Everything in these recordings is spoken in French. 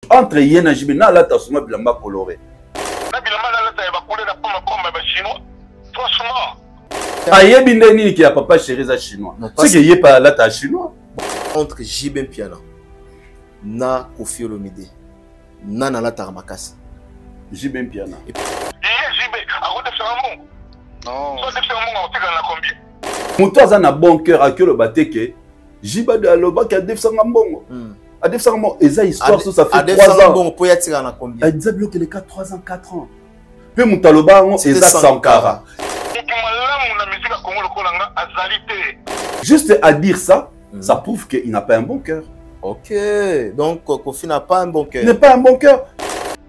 entre Yena Jibé, na la tasuma bilamba coloré. Na bilamba na la ta ba couleur na pomba ba chinois. Franchement. Ayebi ndeni qui a papa chéri za chinois. C'est que yé pas la ta chinois. Entre Jibé Piana na Koffi Olomide na la ta Makasi. Jibé Piana. Jibé, à côté de Saramon. Non. Ça c'est Saramon, on t'a na combien? Mouto a un bon cœur à que le bateke. Jiba de Aloba qui a défendu un bon. A défendu un bon. Et ça, histoire, ça fait 3 ans. Bon, pour y attirer à combien? Elle disait que les 3 ans, 4 ans. Puis Moutaloba, c'est ça Sankara. Juste à dire ça, ça prouve qu'il n'a pas un bon cœur. Ok, donc Koffi n'a pas un bon cœur. Il n'a pas un bon cœur.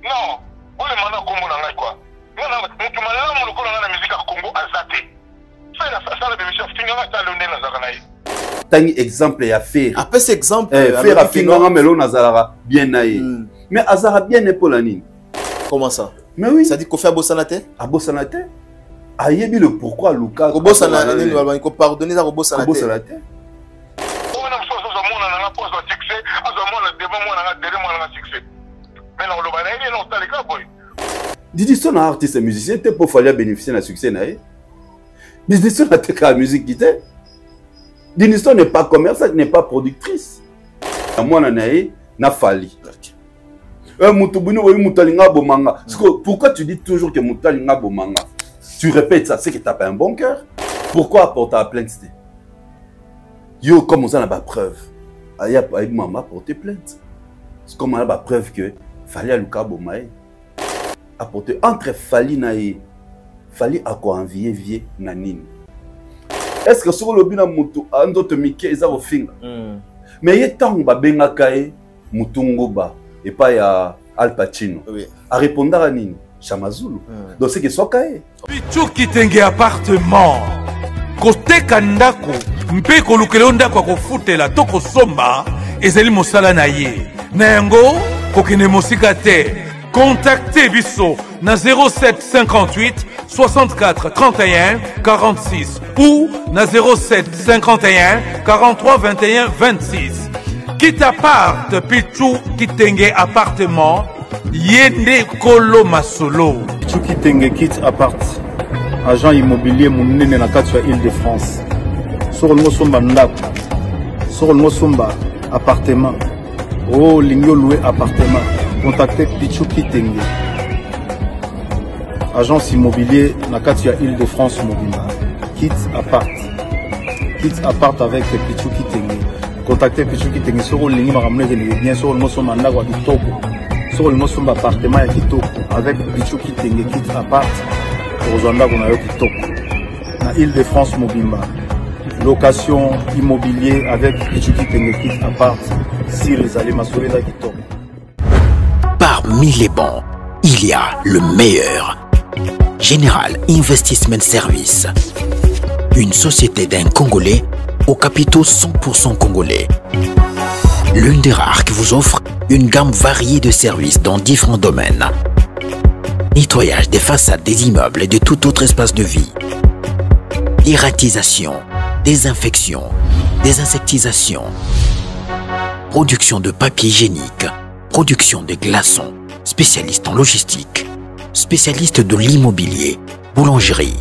Non, on est maintenant comme on a quoi. Tangi exemple ya faire. Après cet exemple, faire a finga melo nazara bien naïe. Mais azara bien épaulani. Comment ça? Mais oui. Ça dit Koffi a Bossanate? A Bossanate? Ayebi le pourquoi Lucas. Bossanate, il faut pardonner à Bossanate. Bossanate. Didi son artiste et musicien, t'es pour falloir bénéficier de succès naïe. Mais Didi son a la musique qui t'est. Didi son n'est pas commerçante, n'est pas productrice. Moi naïe n'a fallu. Pourquoi tu dis toujours que Moutalinga Bomanga? Tu répètes ça, c'est que tu n'as pas un bon cœur. Pourquoi apporter la plainte? Yo, comme on a la preuve. Aïe, maman porter plainte. C'est comme on a la preuve que fallait à Lucas Bomae. Apporter entre Fali naïe. Fali à quoi envier vie nanine. Est-ce que sur le bina mutu ando te mike eza au finger? Mais il y a tant ba benga kae mutungo ba et pas ya Al Pacino. A répondre à nini? Chamazulu. Donc c'est que soit kae. Pichu kitenge appartement. Côté kandako, mpe kolukelo ndako ko futela toko somba ezeli mosala na ye. Na yango kokene mosika te. Contactez Bisso na 07 58 64 31 46 ou na 07 51 43 21 26. Quitte appart, Pichu Kitenge appartement, Yende Kolo Masolo. Pichu Kitenge quitte appart, agent immobilier Mounene na Katua Île-de-France. Sur le Mosomba Ndako, sur le Mosomba appartement. Oh, Lingyo loué appartement. Contactez Pichu Kitenge. Agence immobilier Nakatia Île-de-France Mobima. Kit appart. Kit appart avec Pichu Kitenge. Contactez Pichu Kitenge sur le ligne bien sûr le Mosomba Ndako Kitoko. Sur le Mosomba appartement à Kitoko avec Pichu Kitenge Kit appart. Pour Zanda qu'on a eu Kitoko. Na Île-de-France Mobima. Location immobilier avec Pichu Kitenge Kit appart. Si les allez m'assurer là Kitoko. Parmi les bons, il y a le meilleur. Général Investment Service. Une société d'un Congolais aux capitaux 100% congolais. L'une des rares qui vous offre une gamme variée de services dans différents domaines. Nettoyage des façades des immeubles et de tout autre espace de vie. Dératisation, désinfection, désinsectisation. Production de papier hygiénique. Production de glaçons. Spécialiste en logistique. Spécialiste de l'immobilier, boulangerie,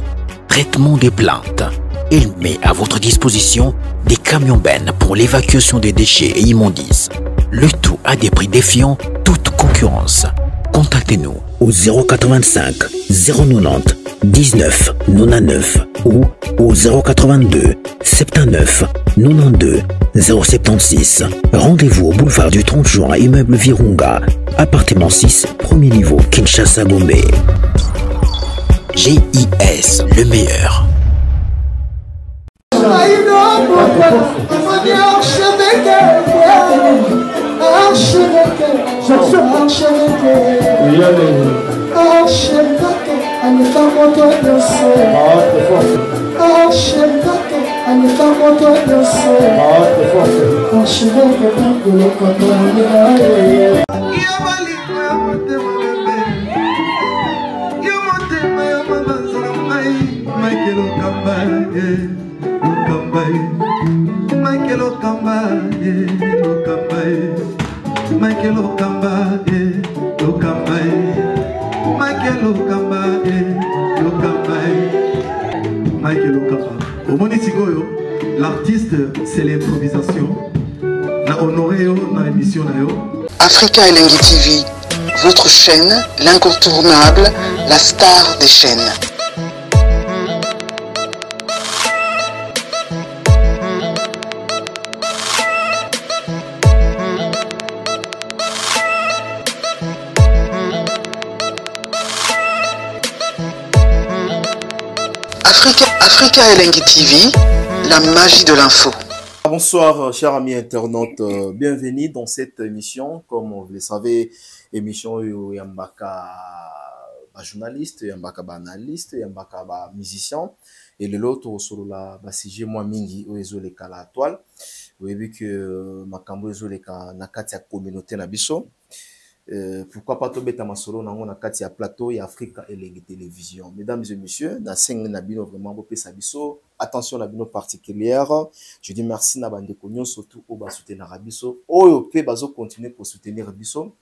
traitement des plaintes. Il met à votre disposition des camions-bennes pour l'évacuation des déchets et immondices. Le tout à des prix défiant toute concurrence. Contactez-nous au 085 090 19 99 ou au 082 79 92 076. Rendez-vous au boulevard du 30 juin, immeuble Virunga, appartement 6, premier niveau, Kinshasa Gombe. GIS, le meilleur. Michael Okamba, sikoyo l'artiste c'est l'improvisation na honoré yo na émission na yo. Africa Elengi TV, votre chaîne, l'incontournable, la star des chaînes. Africa Elengi TV, la magie de l'info. Bonsoir chers amis internautes, bienvenue dans cette émission. Comme vous le savez, émission Yambaka journaliste, Yambaka analyste, Yambaka musicien. Et le l'autre sur la sujet moi mingi oezo le kala toile. Vous avez vu que makambo oezo le ka nakati ya communauté na biso. Pourquoi pas tomber dans solo na ngona kati ya plateau et Africa Elengi télévision. Mesdames et messieurs, na seng na bino vraiment bo pesa biso. Attention la bino particulière. Je dis merci na bande konyo surtout au ba soutenir biso. Oyo pe bazo continuer pour soutenir biso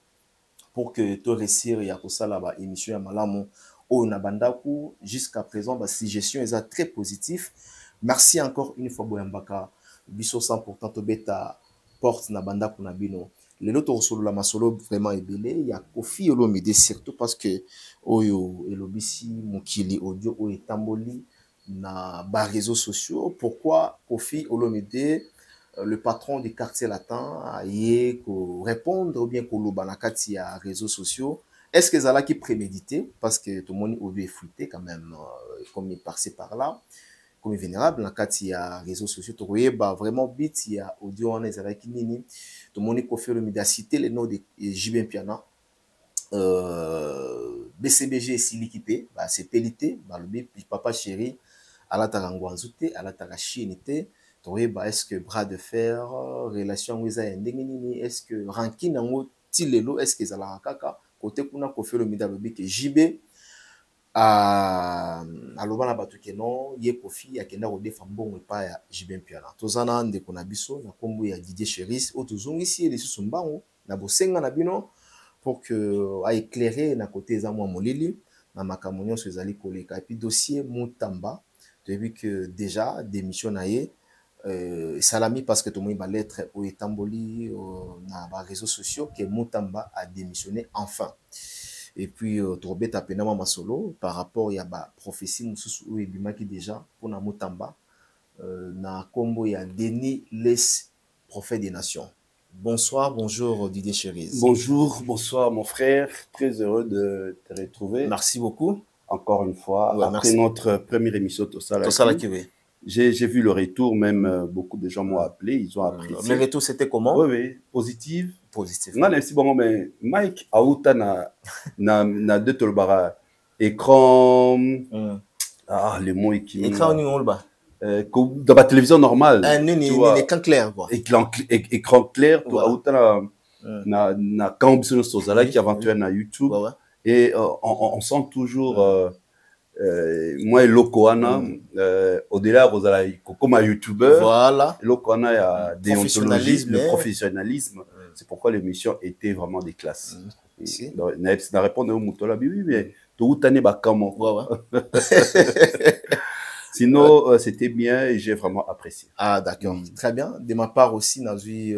pour que to réussir ya ko sala ba émission ya malamu o na bandaku jusqu'à présent ba suggestion est très positif. Merci encore une fois boyambaka biso 100% to beta porte na bandaku na bino. Les autres solo la masolo vraiment ébélé, il y a Kofi Olomide surtout parce que oyo elobisi mukili audio o etamboli na ba réseaux sociaux. Pourquoi Kofi Olomide, le patron du quartier latin, a yé ko répondre ou bien ko loba na kati ya réseaux sociaux? Est-ce que zala qui prémédité parce que tout le monde audio est fruité quand même comme il passé par là? Comme vénérable na kati ya réseaux sociaux to ba vraiment bit ya audio on ezala ki nini to moni Kofi Olomide a cité le nom de JB Piana BCBG silikité ba c'est pelité ba le papa chéri ala tarangwanzute ala tarachinité to ba est-ce que bras de fer relation wiza ya ndenge nini est-ce que rankine ngo tilelo est-ce que ezala kaka côté kuna Kofi Olomide a lobi que JB aloba na bato ke non ye Kofi akenda ko defa mbongo pa ya JB Piana tozana ndeko na biso na kombo ya Didier Cheris o tozongisi ele susu mbango na bosenga na bino pour que a éclairer na côté za mwa molili na makambo nyonso ezali koleka et puis dossier Mutamba tu vu que déjà démission na ye salami parce que tout le monde va lettre au etamboli na ba réseaux sociaux que Mutamba a démissionné enfin. Et puis, Torbet a pénama masolo par rapport à la prophétie ou ebimaki déjà pour na Mutamba na kombo ya Denis les prophètes des nations. Bonsoir, bonjour Didier Cheris. Bonjour, bonsoir mon frère, très heureux de te retrouver. Merci beaucoup. Encore une fois, ouais, après merci. notre première émission Tosala. J'ai vu le retour, même beaucoup de gens m'ont appelé, ils ont apprécié. Le retour c'était comment? Oui, oui, positif. Positif. Non, merci bon, mais Mike Aouta na deux tolbara écran. Ah, les mots qui. Écran ni olba. Dans la télévision normale. Écran clair quoi. Écran clair. Tout Aouta na Kambison Sozala qui aventure na YouTube. Et on sent toujours. Moi et Lokoana au-delà Rosala comme un youtubeur voilà Lokoana il y a déontologie le professionnalisme c'est pourquoi l'émission était vraiment des classes na répondre au mutola oui mais tout année bakamo sinon c'était bien et j'ai vraiment apprécié. Ah d'accord, très bien. De ma part aussi n'a vu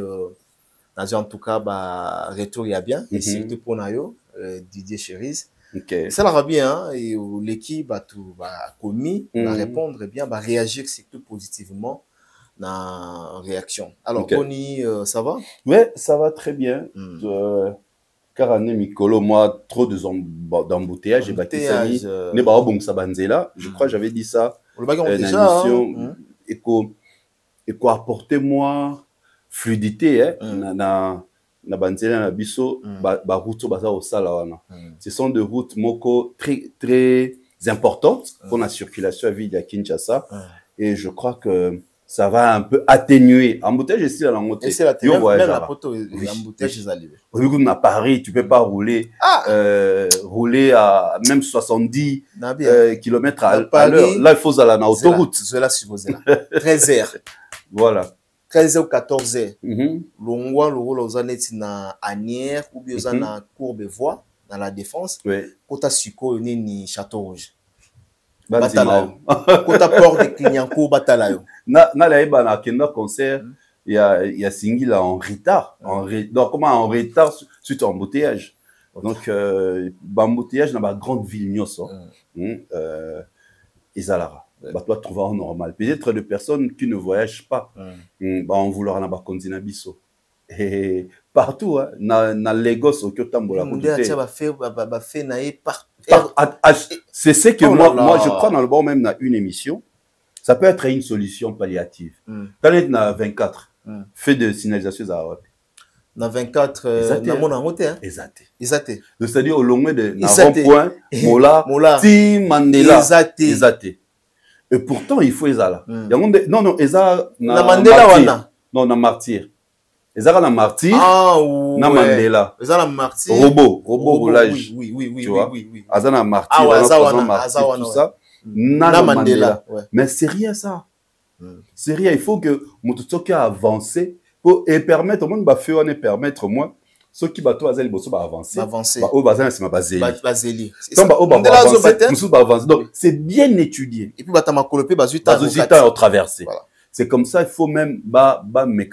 en tout cas bah retour il y a bien et surtout pour Nayo Didier Cheris. Okay. Ça va bien hein? Et l'équipe a tout commis, va répondre bien, va réagir surtout positivement dans réaction. Alors, Oni, ça va? Ouais, ça va très bien. Karané Mikolo, moi, trop d'embouteillage, j'ai battu ça. Ne pas bon ça banzela. Je crois j'avais dit ça. Déjà. Et quoi apporter moi fluidité na banzela na biso ba route baza au sala wana. Ce sont des routes moko très très importantes pour la circulation à ville de Kinshasa et je crois que ça va un peu atténuer embouteillage ici dans la montée. Même la poteau embouteillage est arrivé. À Paris, tu peux pas rouler rouler à même 70 km à l'heure. Là il faut aller na autoroute. Cela supposé là. 13h. Voilà. 13h ou 14h. Longwa le rôle aux années na Anière ou bien aux na Courbevoie dans la défense. Oui. Kota Suko ni Château Rouge. batala kota port de Kinyanko batala yo na la eba na kenda concert il y a Singila en retard donc comment en retard suite à embouteillage donc embouteillage dans ma grande ville nyonso Izalara bah toi trouver en normal peut-être de personnes qui ne voyagent pas bah on vouloir na ba continent biso et partout hein, na Lagos au Kyotambola c'est ce que moi je crois dans le bon même na une émission ça peut être une solution palliative quand on na 24 fait de signalisation à na 24 na mona ngote hein exact c'est-à-dire au long de na rond-point Mola ti Mandela exact et pourtant il faut ezala non eza na Mandela wana non na martyr ezala na martyr na Mandela ezala na martyr robot roulage oui azana martyr tout ça na Mandela mais c'est rien ça c'est rien il faut que mototoki avancer pour et permettre au monde ba faire on permettre moi ceux qui bateau azali bosso ba avancer ba o bazana c'est ma bazeli donc ba avancer donc c'est bien étudié et puis batama kolopé bazuta au traverser c'est comme ça il faut même ba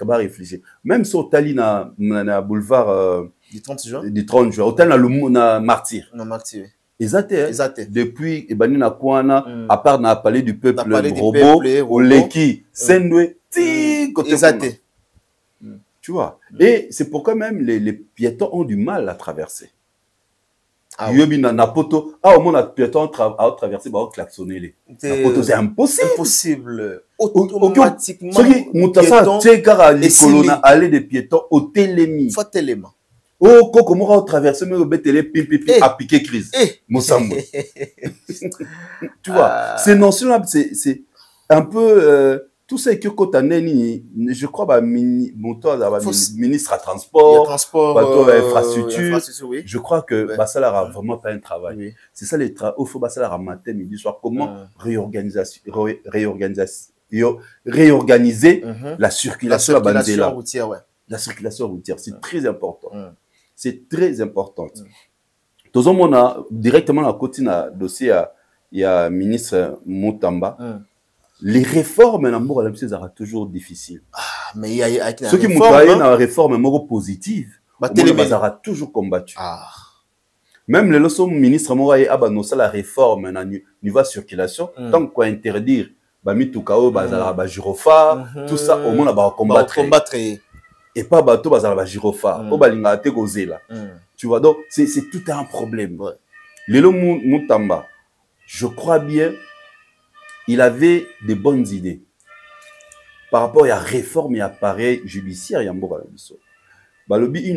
réfléchir même sur Tali na boulevard du 30 juin hôtel na martyr exact depuis ebani na kwana à part na palais du peuple robot au leki sendwe ti côté exact tu vois et c'est pourquoi même les piétons ont du mal à traverser na poto au moins les piétons à traverser ba klaxonner les poto c'est impossible automatiquement soki mutasa tsekara likolona aller des piétons au telemi faut telema oh comment on traverse mais au betele pipi à piquer crise mosambo tu vois ces notions là c'est un peu tout ça que quand je crois bah ministre à transport infrastructure je crois que bah ça n'a vraiment pas un travail c'est ça les il faut bah ça la matin midi soir comment réorganiser la circulation routière la circulation routière c'est très important c'est très important tout on a directement la côté na dossier il y a ministre Mutamba les réformes en amour à la ça toujours difficile mais il y a ceux qui montaient une réforme moro positive ça toujours combattu même les leçons ministre Moraye abano ça la réforme na niveau circulation tant qu'on interdire ba mitukao bazala ba gyrophare tout ça au moins va combattre et pas bateau bazala ba gyrophare au balinga te kozela tu vois donc c'est tout un problème lelo Mutamba je crois bien il avait de bonnes idées par rapport à la réforme et à l'appareil judiciaire. Il y a une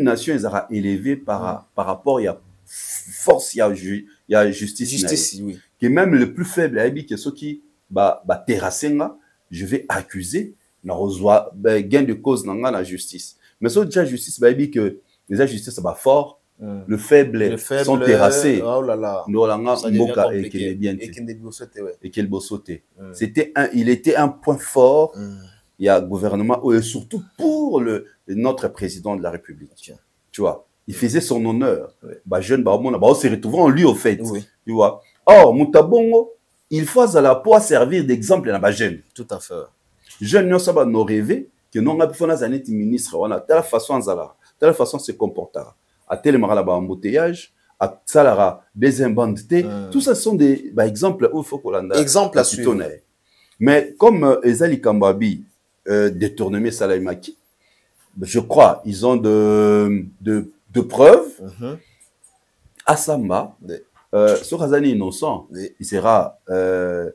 nation est élevée par rapport à la force, il y a justice. Oui. Que même le plus faible, il y a ceux qui terrasser, je vais accuser, gain de cause dans la justice. Mais si déjà justice, il dit que les justice c'est fort. Le faible sont terrassés. Oh là là. Il était un point fort. Il y a gouvernement et surtout pour notre président de la République. Tu vois, il faisait son honneur. Bah jeune on se retrouvait en lui au fait. Tu vois. Or Mutabongo, il faut à servir d'exemple à la jeune. Tout à fait. Jeune nous sommes nos rêver que nous avons fait un ministre on a telle façon se comportera. À tel marala embouteillage, à salara des imbandités, tout ça sont des exemples où il faut qu'on a exemple à suivre. Mais comme Ezali Kambabi détourné Salaimaki, je crois ils ont de preuves. À Samba, sur Hazani innocent, il sera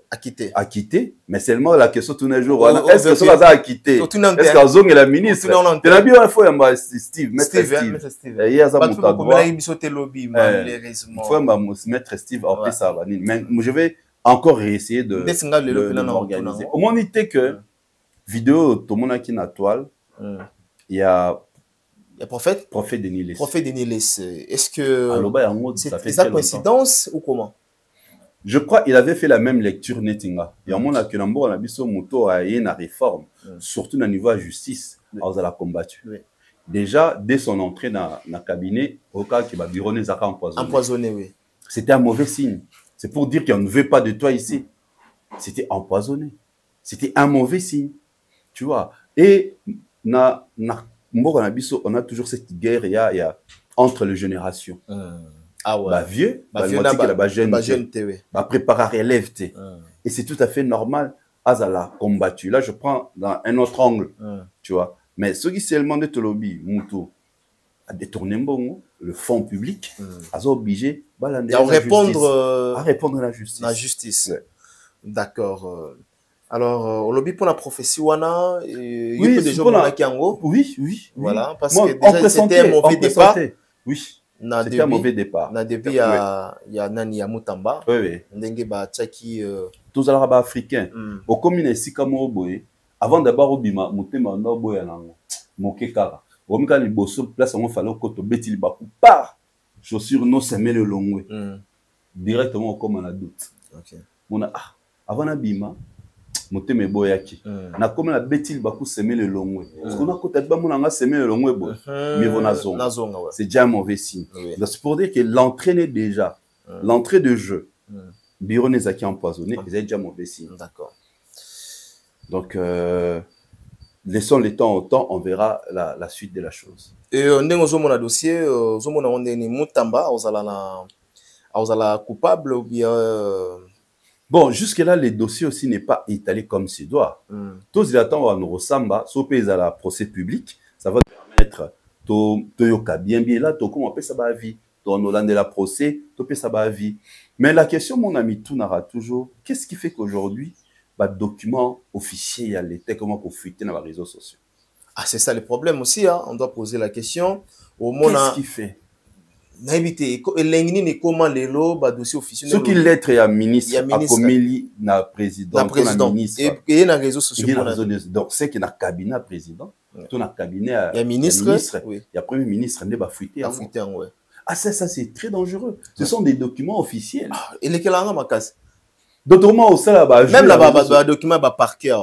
acquitté, mais seulement la question tous les jours, est-ce que Soraza acquitté? Est-ce que Zong est la ministre? Tu l'as bien fois Steve, maître Steve. Il y a ça mon maître Steve en plus ça. Mais je vais encore réessayer de m'organiser. Au moins, il était que vidéo tout le monde qui na toile, il y a Prophète Denis Less. Prophète Denis Less. Est-ce que c'est sa coïncidence ou comment? Je crois qu'il avait fait la même lecture Netinga. Il y a un monde qui a biso moto a une réforme, surtout au niveau de la justice, on a combattu. Déjà, dès son entrée dans le cabinet, au cas qui va bureau empoisonné. Empoisonné, oui. C'était un mauvais signe. C'est pour dire qu'on ne veut pas de toi ici. c'était empoisonné. C'était un mauvais signe. Tu vois. Et on a toujours cette guerre, il y a entre les générations. Ah ouais. Bah vieux, bah jeune, bah préparer relève. Et c'est tout à fait normal. Azala combattu. Là, je prends dans un autre angle. Tu vois. Mais ceux qui seulement de Tolobi, Moutou, à détourner le fonds public, à obligé à répondre à la justice. La justice. Ouais. D'accord. Alors, au lobby pour la prophétie, wana, il y a des gens qui ont oui. Voilà, parce que déjà, c'était un mauvais départ. Oui. C'était un mauvais départ. Na début, il y a Nani Yamutamba. Oui. Ndenge ba tchaki. Tous les arabes africains. Au communes Sikamo Boye, avant d'abord au Bima, Moutema no Boya nango. Mokekara. Au Mika Liboso, place on fallait koto beti libaku par chaussures no semé le longwe. Directement comme on a doute. OK. Mona avant na Bima, Moutema Boyaki. Na comme la beti libaku semé le longwe. Parce qu'on a côté ba mona nga semé le longwe boy. Mais vonazonga. C'est déjà un mauvais signe. Donc c'est pour dire que l'entraîner déjà, l'entrée de jeu. Bironezaki empoisonné, ils avaient déjà mauvais signe. D'accord. Donc, laissons le temps au temps, on verra la suite de la chose. Et on a un dossier, on a Mutamba, on a coupable ou bien. Bon, jusque-là, le dossier aussi n'est pas étalé comme se doit. Tous les attendent à nous ressembler, sauf à la procès public, ça va permettre de bien là, de comment on peut ça va vie. Dans Hollande de la procès, tout peut ça va vie. Mais la question, mon ami Tounara, toujours, qu'est-ce qui fait qu'aujourd'hui, bah, document officiel, il y a l'été, comment qu'on fuite dans les réseaux sociaux? Ah, c'est ça le problème aussi, hein. On doit poser la question. Qu'est-ce qui fait? Comment les lots, bah, dossier officiel. Ce qui l'être est un ministre, à Komeli, na président, ministre. Et il y a des réseaux sociaux. Donc, c'est qu'il y a un cabinet président, il y a un cabinet, il y a ministre, il y a premier ministre, il y a fuité. Ah, ça, c'est très dangereux. Ce sont des documents officiels. Et lesquels ont ma casse? D'autrement, au sein là-bas, même là-bas, le document, parquet.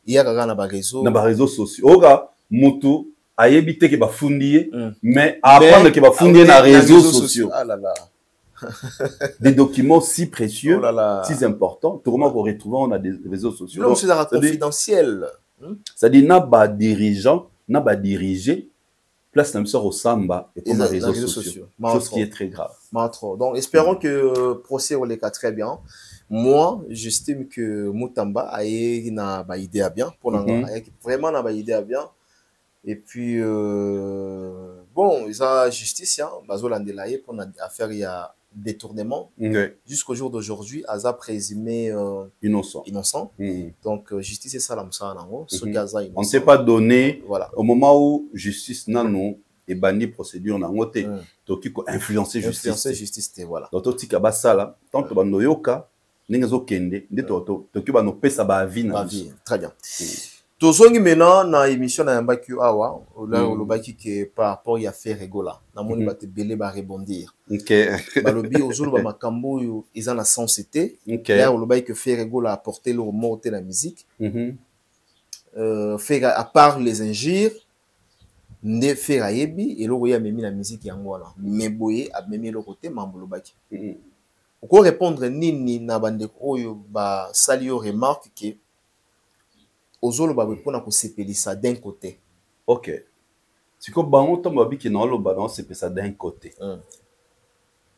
Il y a un réseau. Dans les réseaux sociaux. Oga, Moto, a évité qu'il va founder, mais apprendre qu'il va founder dans les réseaux sociaux. Ah là là. Des documents si précieux, si importants, tout le monde qu'on retrouve dans des réseaux sociaux. Donc, c'est confidentiel. C'est-à-dire, n'a pas dirigeant, n'a pas dirigé. Place la au Samba et comme les réseaux sociaux. Chose qui est très grave. Donc, espérons que le procès au cas très bien. Moi, j'estime que Mutamba a une idée à bien. Vraiment, une idée à bien. Et puis, bon, il y a justice. Pour l'affaire, il y a détournement. Jusqu'au jour d'aujourd'hui, Aza présumé innocent. Donc, justice, c'est ça, on ne s'est pas donné au moment où justice n'a et banni procédure n'a ngoté. Donc, il faut influencer justice. Voilà. Donc, tout ce basala, tant que nous yoka, n'engazo kende, donc il va nous payer sa vie. Très bien. Tozongi maintenant na émission na Yambaki awa là au lobaki que par rapport ya fait rigola na moni ba te belé ba rebondir. OK. Ba lobi ozulu ba makambo yo eza na sensité. Là au lobaki que fait rigola apporter le mot de la musique. Fait à part les injures ne fait ayebi et lo ya memi la musique yango wana. Mais boye a memi le côté mambo lobaki. Ko répondre nini na bande oyo ba salio remarque que Ozolo ba pour na ça d'un côté. OK. Si ko bango to mabi ki na lo ba non c'est ça d'un côté.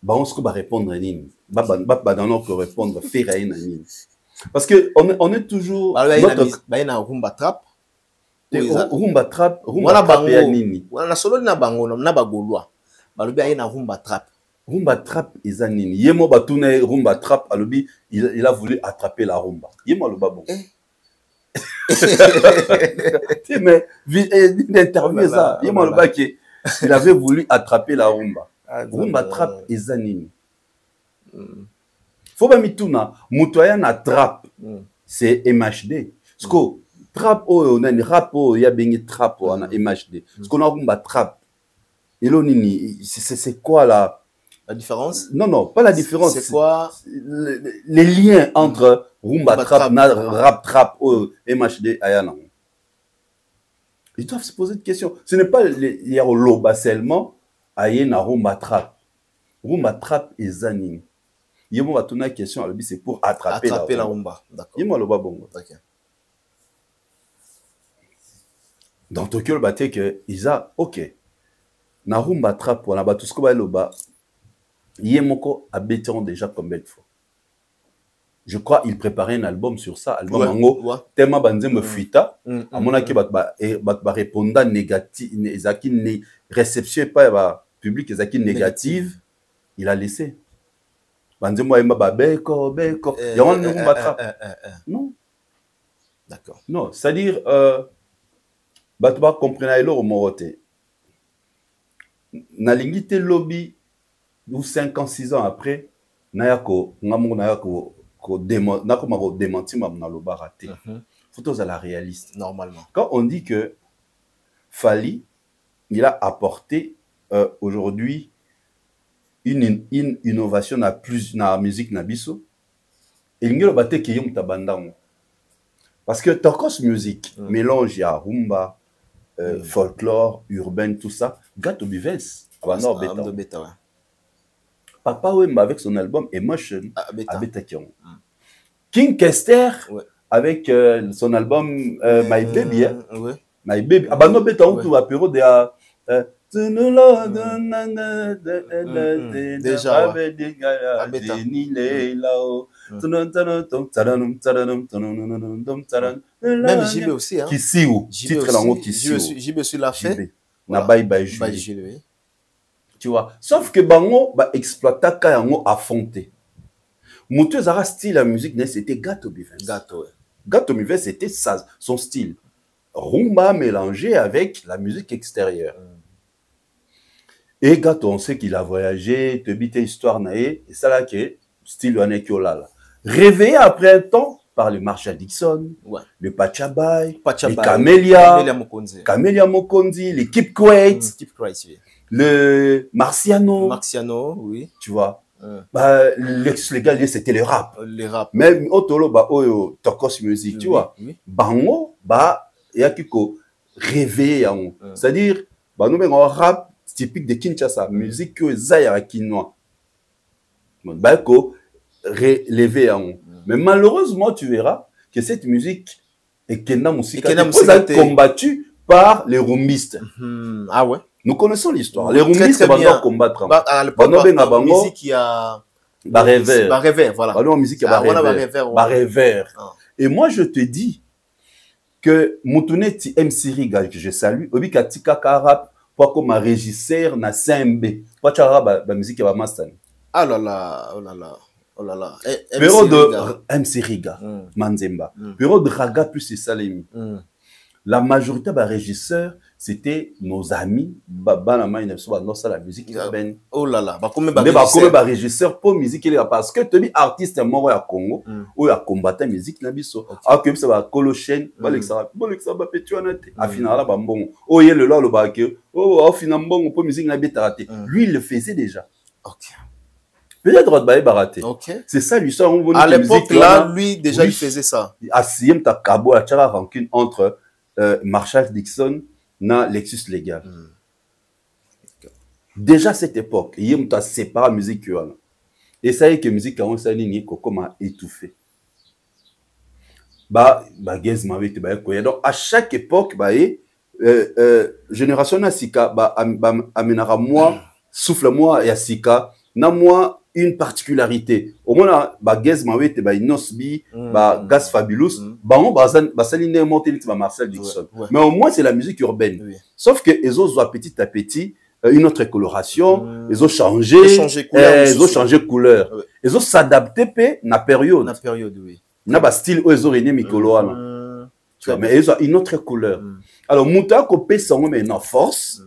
Ba on se ba répondre nini. Ba dans notre répondre faire na nini. Parce que on est toujours ba na rumba trap. Rumba trap ya nini. Wana solo na bango na ba golwa. Ba lobi na rumba trap. Rumba trap eza nini. Yemo ba tuna rumba trap alobi il a voulu attraper la rumba. Yemo lo ba bon. Mais l'interview ça, il avait voulu attraper la rumba. Rumba trap ezanini. Faut pas mituna, mutoya na trap. C'est MHD. Parce que trap on a une rap il y a bien trap on a MHD. Parce qu'on a rumba trap. Et là c'est quoi la différence? Non, pas la différence. C'est quoi les liens entre rumba trap, rap trap, MHD, ayana. Ils doivent se poser des questions. Ce n'est pas les loba seulement, ayena rumba trap. Rumba trap et zaning. Yemo va tourner la question, c'est pour attraper la rumba. D'accord. Yemo le bongo. Ok. Dans Tokyo, le baté que Isa, ok. Na rumba trap, on a battu ce qu'on va le bas. Yemoko a béton déjà combien de fois? Je crois qu'il préparait un album sur ça. Album Mango. Tellement bandé me fuita. À mon avis, répondant négatif, réception pas public, négative. Il a laissé. Bandé moi il m'a beko. Il y a un rumba trap. Non. D'accord. Non, c'est-à-dire batba comprendre le moroté. Na lingité lobby ou 5 ans 6 ans après nayako ngamu nayako ko démentir na lo baraté. Faut à la réaliste normalement. Quand on dit que Fally il a apporté aujourd'hui une innovation na plus na musique na biso et il ngelo baté ki yom tabandango. Parce que Tokos musique mélange ya rumba folklore, urbain, tout ça. Gato Bivens, bêta. Papa Wemba avec son album Emotion, Abeta Kion. King Kester avec son album My Baby. My Baby. Abano Beta, on trouve apéro de déjà même JB aussi hein. Kisiou titre lango Kisiou JB sur la fait na bye bye Julie. Tu vois, sauf que bango ba exploita ka yango à fonter. Mutu zara style la musique c'était Gato Bivens. Gato Bivens c'était ça son style. Rumba mélangé avec la musique extérieure. Et Gato, on sait qu'il a voyagé, te bite histoire naé, et ça là que style Wanekiolala. Réveillé après un temps par le Marshall Dixon, le Pachabay, les Camélia Mokonzi, les Kip Kwait, le Marciano, oui. Tu vois. L'ex-légal, c'était le rap. Même Otolo, Tokos Music, tu vois. Bango, il y a qui réveillé. C'est-à-dire, nous avons un rap typique de Kinshasa, musique que Zaya Kinois. Relevé mais malheureusement, tu verras que cette musique est combattue par les rumbistes. Ah ouais. Nous connaissons l'histoire. Les rumbistes vont combattre. Musique qui a revers, voilà. Musique revers. Et moi je te dis que Moutouneti MC Riga que je salue, Obi Katika Karap pour comme un régisseur na CMB. Pour tchara la musique va mastan. Ah là là, oh là là. Oh là là. Période de MC Riga, Manzemba. Période de Raga plus Salemi. La majorité des régisseurs, c'était nos amis. La musique urbaine. Oh là là. Comme des régisseurs pour musique parce que tu es artiste mort à Congo ou à combattre musique na biso. Ah que ça va Colochen, Balexa Petuanate. À final là bon. Oh il le là le ba que oh finalement bon pour musique na bétaraté. Lui il le faisait déjà. OK. Peut-être baraté. C'est ça l'histoire. À l'époque là, lui déjà il faisait ça. À Siem Takabo à Tchara rancune entre Marshall Dixon na Lexus Légal. Déjà à cette époque, il y a séparé la musique. Et ça y est que la musique a comment étouffé. Donc à chaque époque, génération Nasika, amènera moi, souffle moi et Asika, na moi une particularité. Au moins, Gaz Mawete, Inosbi, Gaz Fabulous, Basaline monté Marcel Dixon. Mais au moins, c'est la musique urbaine. Sauf que les autres ont petit à petit une autre coloration, ils ont changé, ils ont changé couleur. Ils ont s'adapté à la période. La période, oui. Na ba style où ils ont réuni Mikoloana. Mais ils ont une autre couleur. Alors, Mouta Kopé, c'est une force.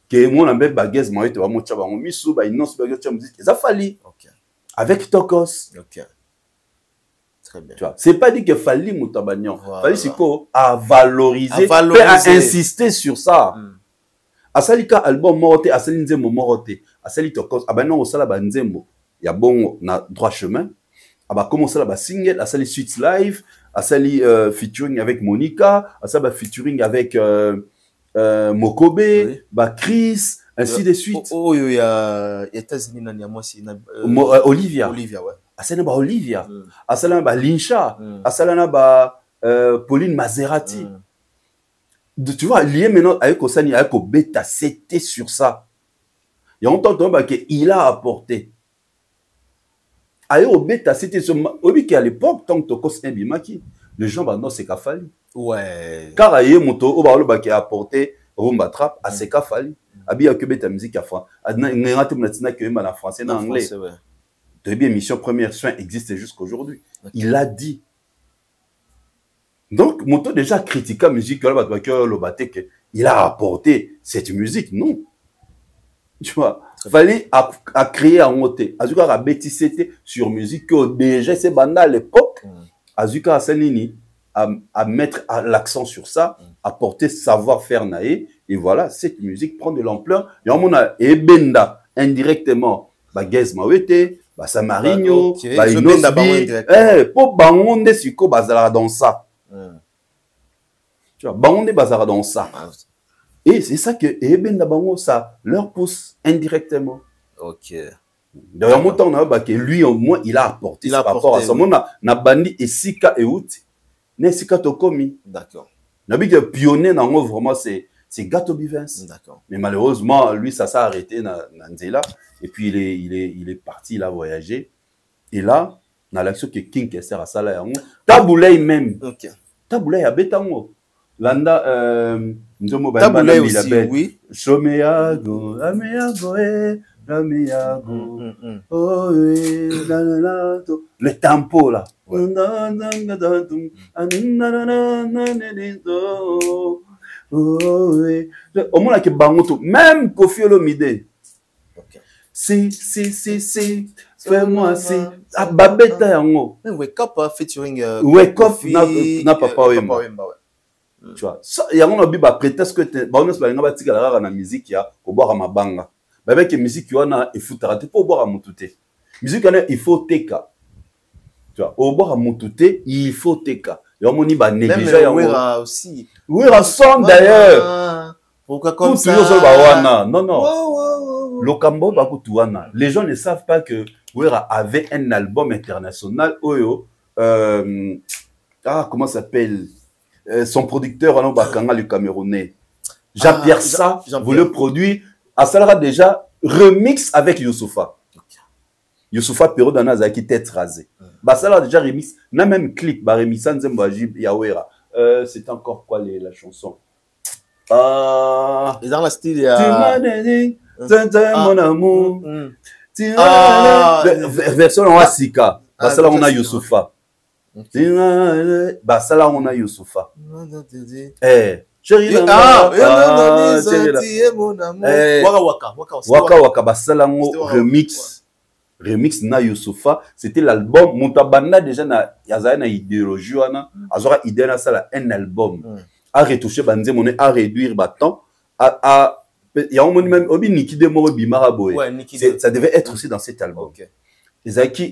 Que mon ambe bagaz moi te va mocha ba misu ba innos bagaz musique ça fallait avec Tokos. Très bien. Tu vois, c'est pas dit que fallait Moutabagnon. Fallait c'est quoi à valoriser, à insister sur ça. Asalika album moroté, asali nzembo moroté, asali Tokos, abano osala ba nzembo. Ya bon na droit chemin. Aba commencer la ba single, asali suite live, asali featuring avec Monica, asali ba featuring avec Mokobe, Chris, ainsi de suite. Oh, il y a États-Unis, Olivia. Ouais. asala na ba Olivia, asala na ba Linsha, asala na ba Pauline Maserati. Tu vois, lié maintenant avec Osani, avec Obeta, c'était sur ça. Il y a longtemps qu'il a apporté. Avec Obeta, c'était sur Obi qui à l'époque, tant que Tokos Mbimaki, les gens, bah non, c'est Kafali. Ouais. Car aïe moto, Oba qui a apporté Rumba Trap, à c'est Kafali. Abi a que beta musique à France. N'engate mnatina que en français, en anglais. De bien, mission première soin existe jusqu'aujourd'hui. Il a dit. Donc, Moto déjà critiqué la musique, il a apporté cette musique, non. Tu vois, il fallait à créer un mot. Azuka a bêtisé sur musique que déjà c'est banal à l'époque. Azuka a Sanini à mettre l'accent sur ça, à porter savoir-faire naé. Et voilà, cette musique prend de l'ampleur. Et on a Ebenda indirectement, Gaz Mawete, Samarino, Inosbi, pour Bangonde Siko Bazala dans ça. Tu vois, Bangonde Bazala dans ça. Et c'est ça que Ebenda Bango, ça leur pousse indirectement. Ok. D'ailleurs, mon temps, lui, au moins, il a apporté par rapport à ça. On a bandi et Sika et Outi. Ne Sika Tokomi. D'accord. On a vu que pionnier, vraiment, c'est Gato Bivens. D'accord. Mais malheureusement, lui, ça s'est arrêté dans Nzela. Et puis, il est parti, il a voyagé. Et là, dans l'action que King Kester a ça là, Taboulay même. Ok. Taboulay a bétango. Landa, Taboulay aussi, oui. Chomeago, Ameago, Rameago. Oh, le tempo là. Au moins, même Kofi Olomide. Si, fais-moi si. Ah, Babeta yango. Wake Up featuring. Wake Up n'a pas Wemba. Tu vois, il y a un biba prétexte que Baonos Balanga tika la rara na musique ya ko boire ma banga. Ba avec musique wana il faut t'arrêter pour boire à mutute. Musique wana il faut teka. Tu vois, au boire à mutute, il faut teka. Ya moni ba négliger ya Wera aussi. Wera son d'ailleurs. Pourquoi comme ça? Non non. Le Cambo ba kutuana. Les gens ne savent pas que Wera avait un album international Oyo comment ça s'appelle? Son producteur, Alain Bakanga, le Camerounais. Jean-Pierre Sa voulait produire. Asalara déjà remix avec Youssoufa. Youssoufa Perrault Dana qui tête rasée. Basala déjà remix. N'a même clip. Bah remix Nzembajib Yawera. C'est encore quoi la chanson? Dans le style. Tu m'as dit, mon amour. Version en Asika. Basala on a Youssoufa. Bah ça là on a Youssoufa. Chérie Waka bah ça là remix na Youssoufa, c'était l'album Montabana déjà na yazana na idéologie wana azora idée na ça là un album à retoucher banze monnaie à réduire battant à il y a un même obi Niki de Moro Bimara Boy. Ça devait être aussi dans cet album.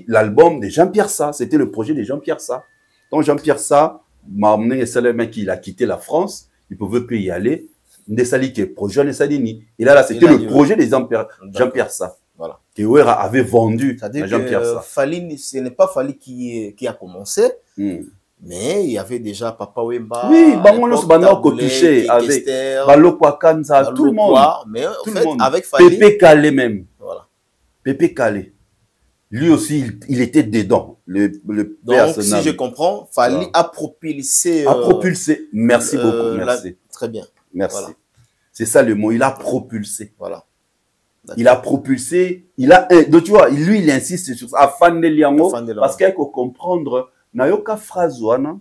L'album de Jean-Pierre Sa, c'était le projet de Jean-Pierre Sa. Donc Jean-Pierre Sa m'a amené le mec il a quitté la France, il pouvait plus y aller. Ndesali qui est projet Ndesalini. Et là c'était le projet de Jean-Pierre Sa. Voilà. Que Wera avait vendu à Jean-Pierre Sa. Fali, ce n'est pas Fali qui a commencé. Mais il y avait déjà Papa Wemba. Oui, Bangonos Banoko touché avec Balokwa Kanza, tout le monde. Mais en fait, avec Fali. Pépé Calé même. Voilà. Pépé Calé. Lui aussi, il était dedans. Donc, si je comprends, Fali a propulsé. A propulsé. Merci beaucoup. Merci. Très bien. Merci. Voilà. C'est ça le mot. Il a propulsé. Voilà. Il a propulsé. Donc, tu vois, lui, il insiste sur ça. Afan de Liango. Parce qu'il faut comprendre. Nayoka phrase wana.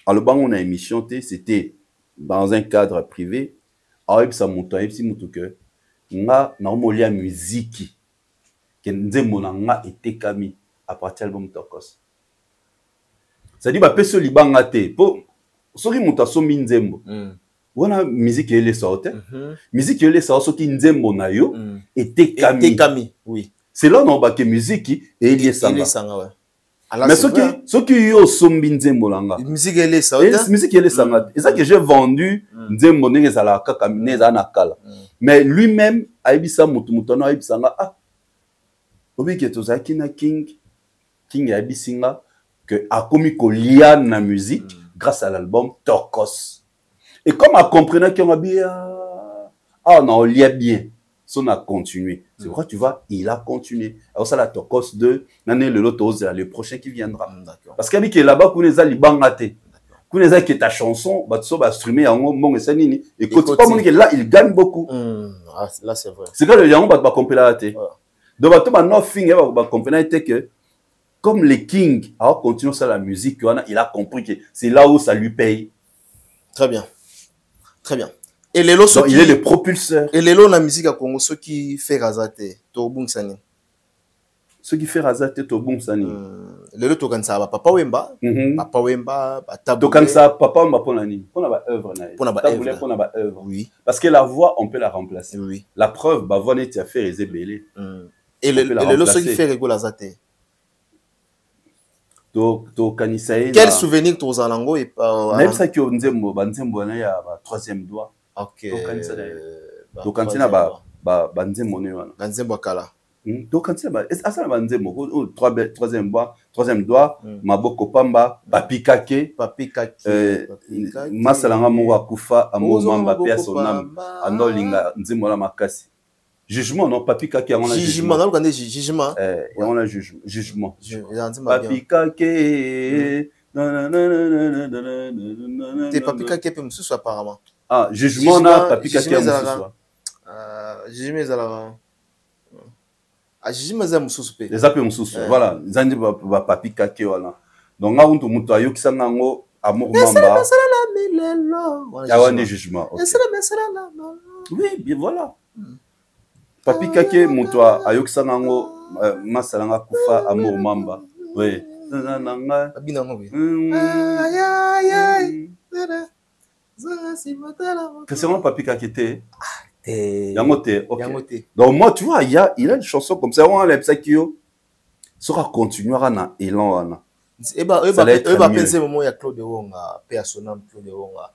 Alors, on a une émission, c'était dans un cadre privé. Alors, ça monte, si monte que. Nga, na omolia musique. Que Nzemonanga était kami à partir de l'album Tokos. C'est-à-dire, bah, peso libanga te. Po, soki mutaso minzembo. Wana musique ele sorte. Musique ele sorte qui nzembo na yo était kami. Était kami, oui. C'est là non bah que musique et il est sanga. Il est sanga, ouais. Alors, mais ce qui yo sombi nzembo langa. Musique ele sorte. Musique ele sanga. Et ça que j'ai vendu nzembo nenge sala kaka neza na kala. Mais lui-même aibisa mutu mutano aibisanga ah. Obi ke tozaki na King King Abisinga que a commis kolia na musique grâce à l'album Torkos. Et comme a compris qu'on a bien ah non, on lia bien. Son a continué. C'est pourquoi tu vois, il a continué. Alors ça la Torkos 2, l'année le prochain qui viendra. Parce qu'il y a là-bas qu'on les a libangate. Qu'on les a qui ta chanson, bah tu vas streamer en bon et ça nini. Et quand pas mon là, il gagne beaucoup. Là c'est vrai. C'est que le lion va compléter. Donc bah tout maintenant fin va compléter que comme les Kings a continué sur la musique, il a compris que c'est là où ça lui paye. Très bien. Très bien. Et les lots il est le propulseur. Et les lots la musique à Congo, ceux qui fait razate, Tobung Sani. Ceux qui fait razate, Tobung Sani. Les lots Tokansa, Papa Wemba, Papa Wemba, Tabou. Tokansa, Papa Wemba pour l'année. Pour la œuvre. Pour la œuvre. Oui. Parce que la voix, on peut la remplacer. Oui. La preuve, bah, voix n'est fait les ébélés. Et les lots ceux qui fait Rego Razate. Quel souvenir tu as en et pas même ça qui on dit il y a troisième doigt. OK. Donc quand il y a banzembo banzembo kala. Donc quand il y a ça banzembo troisième doigt maboko pamba papikake masalanga mo akufa amomamba pia sonam anolinga nzembo la makasi. Jugement non papikake on a jugement non quand jugement on a jugement papikake t'es papikake pe mususu apparemment ah jugement na papikake mususu jugement zala ah jugement za mususu pe les appels mususu voilà nzandi ba papikake wala donc nga untu mutu ayokisa nango amour mamba ya wane jugement oui bien voilà Papi kake mutwa ayokisa nango masalanga kufa amour mamba oui nanga abina ngobe que c'est vraiment papi kake te yangote OK donc moi tu vois il a une chanson comme ça on l'a psycho sera continuera na élan wana eba penser moment ya Claude Wonga pe asonam Claude Wonga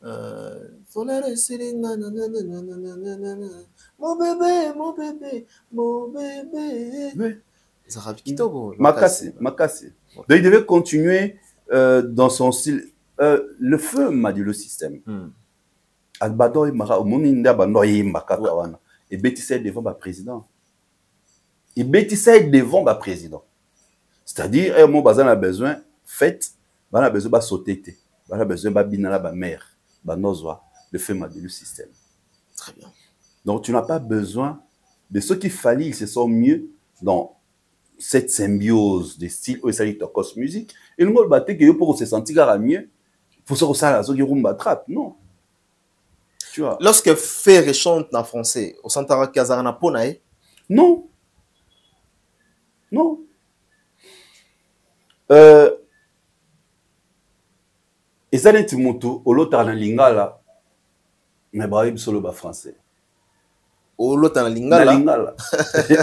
mon bébé, mon bébé, mon bébé. Oui. Makasi. Donc il devait continuer dans son style. Le feu m'a dit le système. Albado et Mara, Moninda Bando et Mbakakawana. Et Bétissé devant le président. Et Bétissé devant le président. C'est-à-dire, mon bazan a besoin, faites, on a besoin de sauter. On a besoin de binala ba mère. Banozwa. Le feu m'a dit le système. Très bien. Donc, tu n'as pas besoin de ceux qui fallait, ils se sont mieux dans cette symbiose des styles où ça dit Torkos musique. Et nous, le bateau, que pour se sentir mieux, pour se ressentir la rumba trap, non. Tu vois. Lorsque Ferre chante en français, au Santara Kazarana Ponae? Non. Non. Et ça, c'est Timoto, au lot dans lingala, mais Brahim solo bas français. Au lot dans lingala.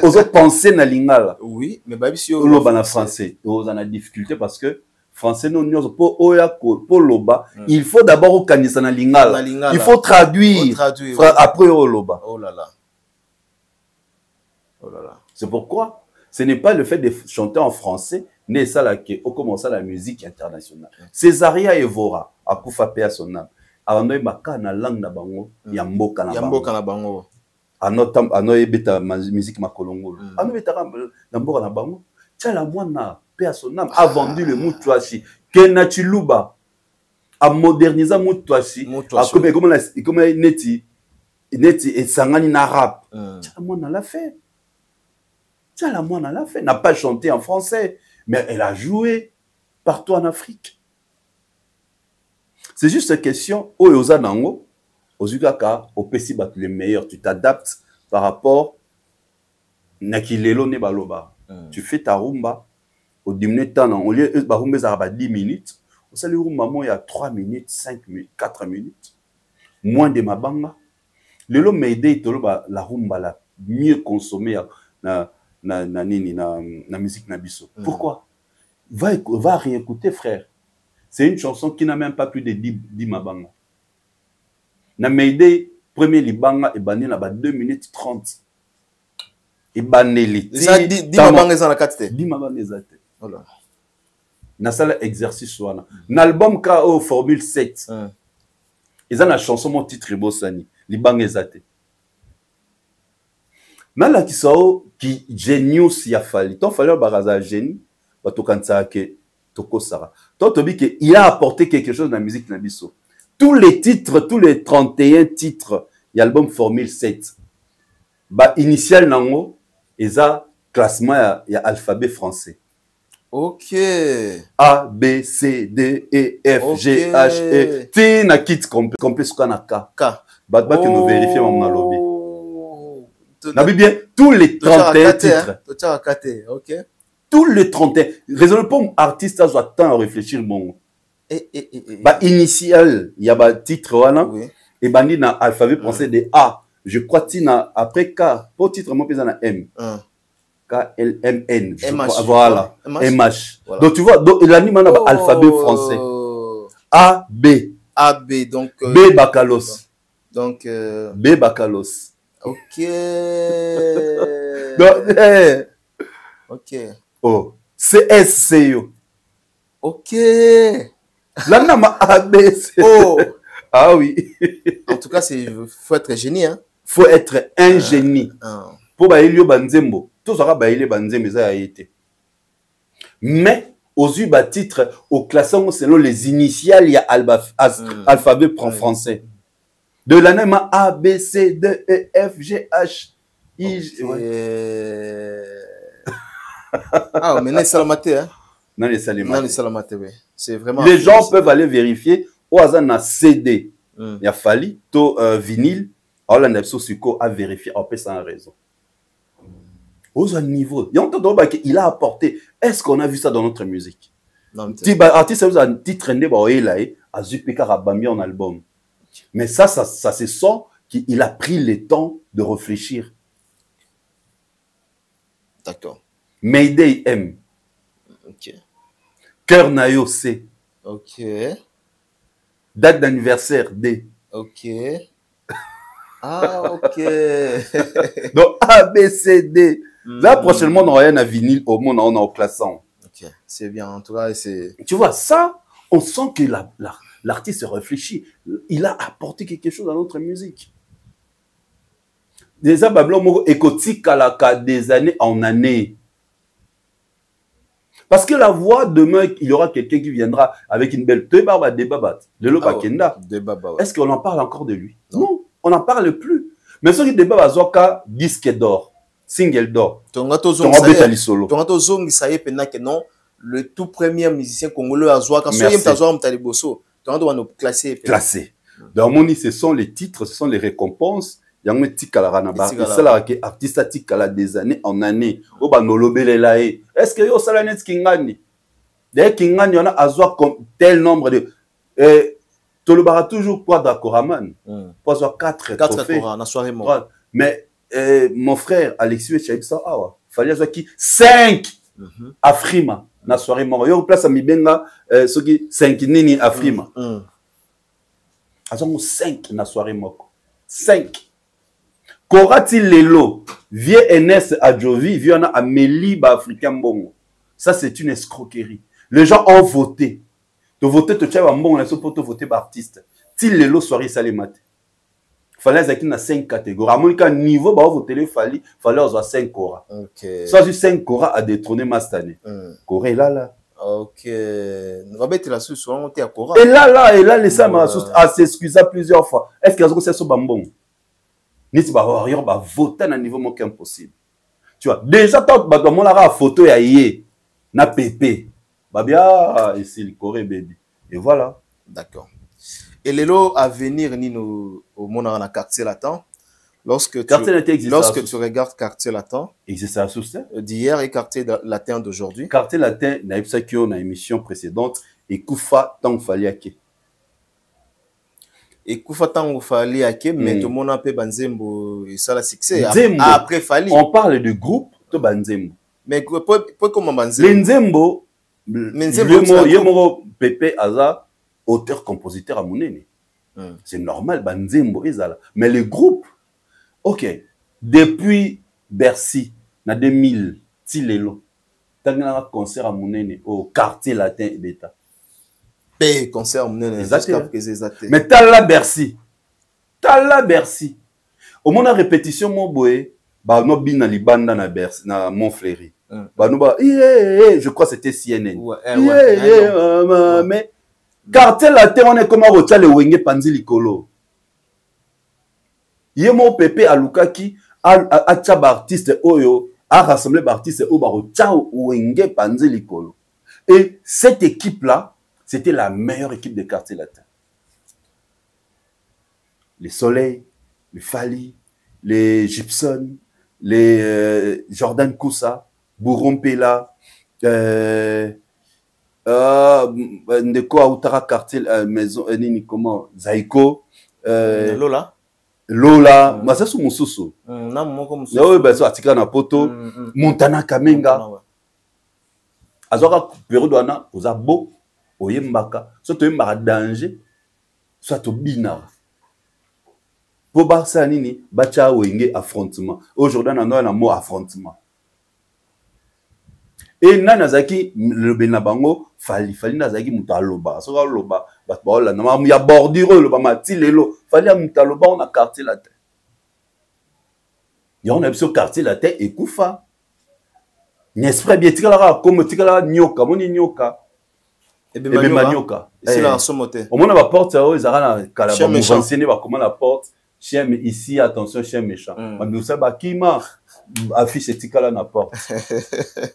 Aux autres penser na lingala. Oui, mais Brahim si au lot bas français. Aux en a difficulté parce que français non nous pour oya pour loba, il faut d'abord au kanisa na lingala. Il faut traduire. Après au loba. Oh là là. Oh là là. C'est pourquoi ce n'est pas le fait de chanter en français, mais ça là qui au commencer la musique internationale. Césaria Evora, à Koufa Pea son âme. Avant de maka na langue na bango, yamboka na bango. Anoye beta musique makolongolo. Anoye beta na mboka na bango. Tchala mwana Pea son âme a vendu le Moutouachi. Kena Chiluba a modernisé Moutouachi. Comme neti et sangani na rap. Tchala mwana l'a fait. Tchala mwana l'a fait. N'a pas chanté en français, mais elle a joué partout en Afrique. C'est juste une question où yoza nango, ozukaka, au pesi bat les meilleurs, tu t'adaptes par rapport na kilelo ne baloba. Tu fais ta rumba, au 10 minutes temps, au lieu de rumba ça 10 minutes, au salut rumba moi il y a 3 minutes, 5 minutes, 4 minutes, moins de mabanga. Lelo m'aider la rumba la mieux consommée na musique na biso. Pourquoi? Va réécouter frère. C'est une chanson qui n'a même pas plus de 10 mabanga. Na Mayday, premier libanga et bani na 2 minutes 30. Et baneli. Ça 10 mabanga dans la 4. 10 mabanga exact. Voilà. Na sala exercice wana. N'album KO Formule 7. Ils ont la chanson mon titre Bosani. Libang ezate. Na la kisao qui genius ya fali. Ton fallait baraza génie. Bato kansa ke toko sara. Ton tobi que il a apporté quelque chose dans la musique nabiso. Tous les titres, tous les 31 titres, y a l'album Formule 7. Ba initial nango, eza classement y a alphabet français. Ok. A, B, C, D, E, F, G, H, E. T na kit complet ce qu'on a K. K. Bat que nous vérifions mon lobby. N'a bien tous les 31 titres. Ok. Tous les 31. Raisonne pas artiste a temps à réfléchir bon. Bah initial, il y a un titre voilà. Et bandi na alphabet français de A. Je crois tina après K. Pour titre moi pesa na M. K L M N. Voilà. MH. Donc tu vois, donc l'anime a alphabet français. A B. A B donc B Bacallos. Donc B Bacallos. Ok. Donc ok. Oh. C S C O. Ok. Là, on a ABC. Oh. Ah oui. En tout cas, faut être génie. Hein? Faut être un génie. Pour bailler banzembo. Tout ça, bailler banzembo, ça a été. Mais, aux yeux bas titres, au classement, selon les initiales, il y a alphabet français. De l'année, A, B, C, D, E, F, G, H, I, G. Ah, mais c'est la matière. Hein? Non, les salimats. C'est vraiment. Les gens peuvent aller vérifier. Au hasard, on a CD. Il y a fallu, to vinyle. Alors, là, on a vérifié. On peut ça en raison. Au niveau. Il a apporté. Est-ce qu'on a vu ça dans notre musique? Artiste, vous avez un titre à Zupeka Rabami en album. Mais ça se sent qu'il a pris le temps de réfléchir. D'accord. Mayday M. Ok. Cœur Nayo C. Ok. Date d'anniversaire D. Ok. Ah, ok. Donc A, B, C, D. Là, prochainement, on a rien à vinyle au monde, on est au classant. Ok, c'est bien. En tout cas, c'est. Tu vois, ça, on sent que l'artiste réfléchit. Il a apporté quelque chose à notre musique. Déjà, Babylon, écotique à la des années en années. Parce que la voix, demain, il y aura quelqu'un qui viendra avec une belle débat. Est-ce qu'on en parle encore de lui? Non, on n'en parle plus. Mais ce qui débat, disque d'or, single d'or. Le tout premier musicien congolais à Zoaka, classé. Dans mon ce sont les titres, ce sont les récompenses. Il y a un petit artiste des années en années. Est-ce que yo salanet kingani? Dès kingani on a azwa tel nombre de tolobara toujours quoi d'Akoraman. Pour avoir 4 trophées. Mais mon frère Alexis Chaibsa fallait avoir qui 5 Afrima na soirée mort. Yo place à mibenga ce qui 5 nini Afrima. Azwa 5 na soirée mort. 5. Korati Lelo, vieux NS Adjovi, vieux Amélie Africain Bongo. Ça, c'est une escroquerie. Les gens ont voté. Tu voté, tu as un bon, pour te voter par artiste. Si Lelo soirée salimate. Fallait qu'il y ait 5 catégories. À mon niveau, bah, voter le fallait avoir 5 Cora. Ok. Ça, 5 Cora à détrôner Mastane. Cora est là. Ok. On va mettre la sous on à Cora. Et là, les Sam a s'excusé plusieurs fois. Est-ce qu'il y a un peu bambon? Niti ba warrior ba voter à un niveau moins qu'impossible. Tu vois, déjà tant que mon la photo ya yé na pépé. Ba bien ici le Corée baby. Et voilà. D'accord. Et l'élo à venir ni au monde en quartier latin. Lorsque tu regardes quartier latin, existe à sous d'hier et quartier latin d'aujourd'hui. Quartier latin na ipsakio na émission précédente et Koufa tant faliake. Et Koufa Tango Fali Ake, mais tout le monde a fait Banzembo et ça la succès. Après Fali. On parle de groupe de Banzembo. Mais pourquoi comment Banzembo? Nzembo, Yemoro Pepe Aza, auteur-compositeur à Mounene. C'est normal, Banzembo est là. Mais le groupe, ok, depuis Bercy, en 2000, Tilelo, un concert à Mounene au quartier latin bêta. P concert Mounene. Mais t'as la Bercy. T'as la Bercy. Au moment de répétition, mon boy, bah, no bin na libanda na Bercy, na Montfleury. Bah, no ba, je crois que c'était CNN. Mais, quartier latin, on est comme un rocha le wenge panzi likolo. Yé mon pépé à Lukaki, a tchab artiste oyo, a rassemblé artiste oyo, ba rocha wenge panzi likolo. Et cette équipe-là, c'était la meilleure équipe de quartier latin. Les Soleil, les Fali, les Gibson, les Jordan Koussa, Bourron Pela, Ndeko Aoutara quartier maison nini comment Zaiko, Lola. Lola, mais ça c'est mon soso. Na moko mususu. Oui, ben ça atika na poto, Montana Kamenga. Azora période wana oza beau, oyembaka, soit oyembaka danger, soit obina. Pour Barça nini, bacha wenge affrontement. Aujourd'hui on a un mot affrontement. Et nanazaki le benabango fali nazaki mutaloba. So loba bat baola na ya bordure le ba matilelo. Fali mutaloba on a quartier latin. Ya on a sur quartier latin et kufa. N'esprit bien tikala comme tikala nyoka, moni nyoka. Et ben manioka. C'est là en somoté. Au moins la porte ils arrêtent na kala ba enseigner ba comment la porte. Chien ici attention chien méchant. Mais ça ba kima affiche etikala na porte.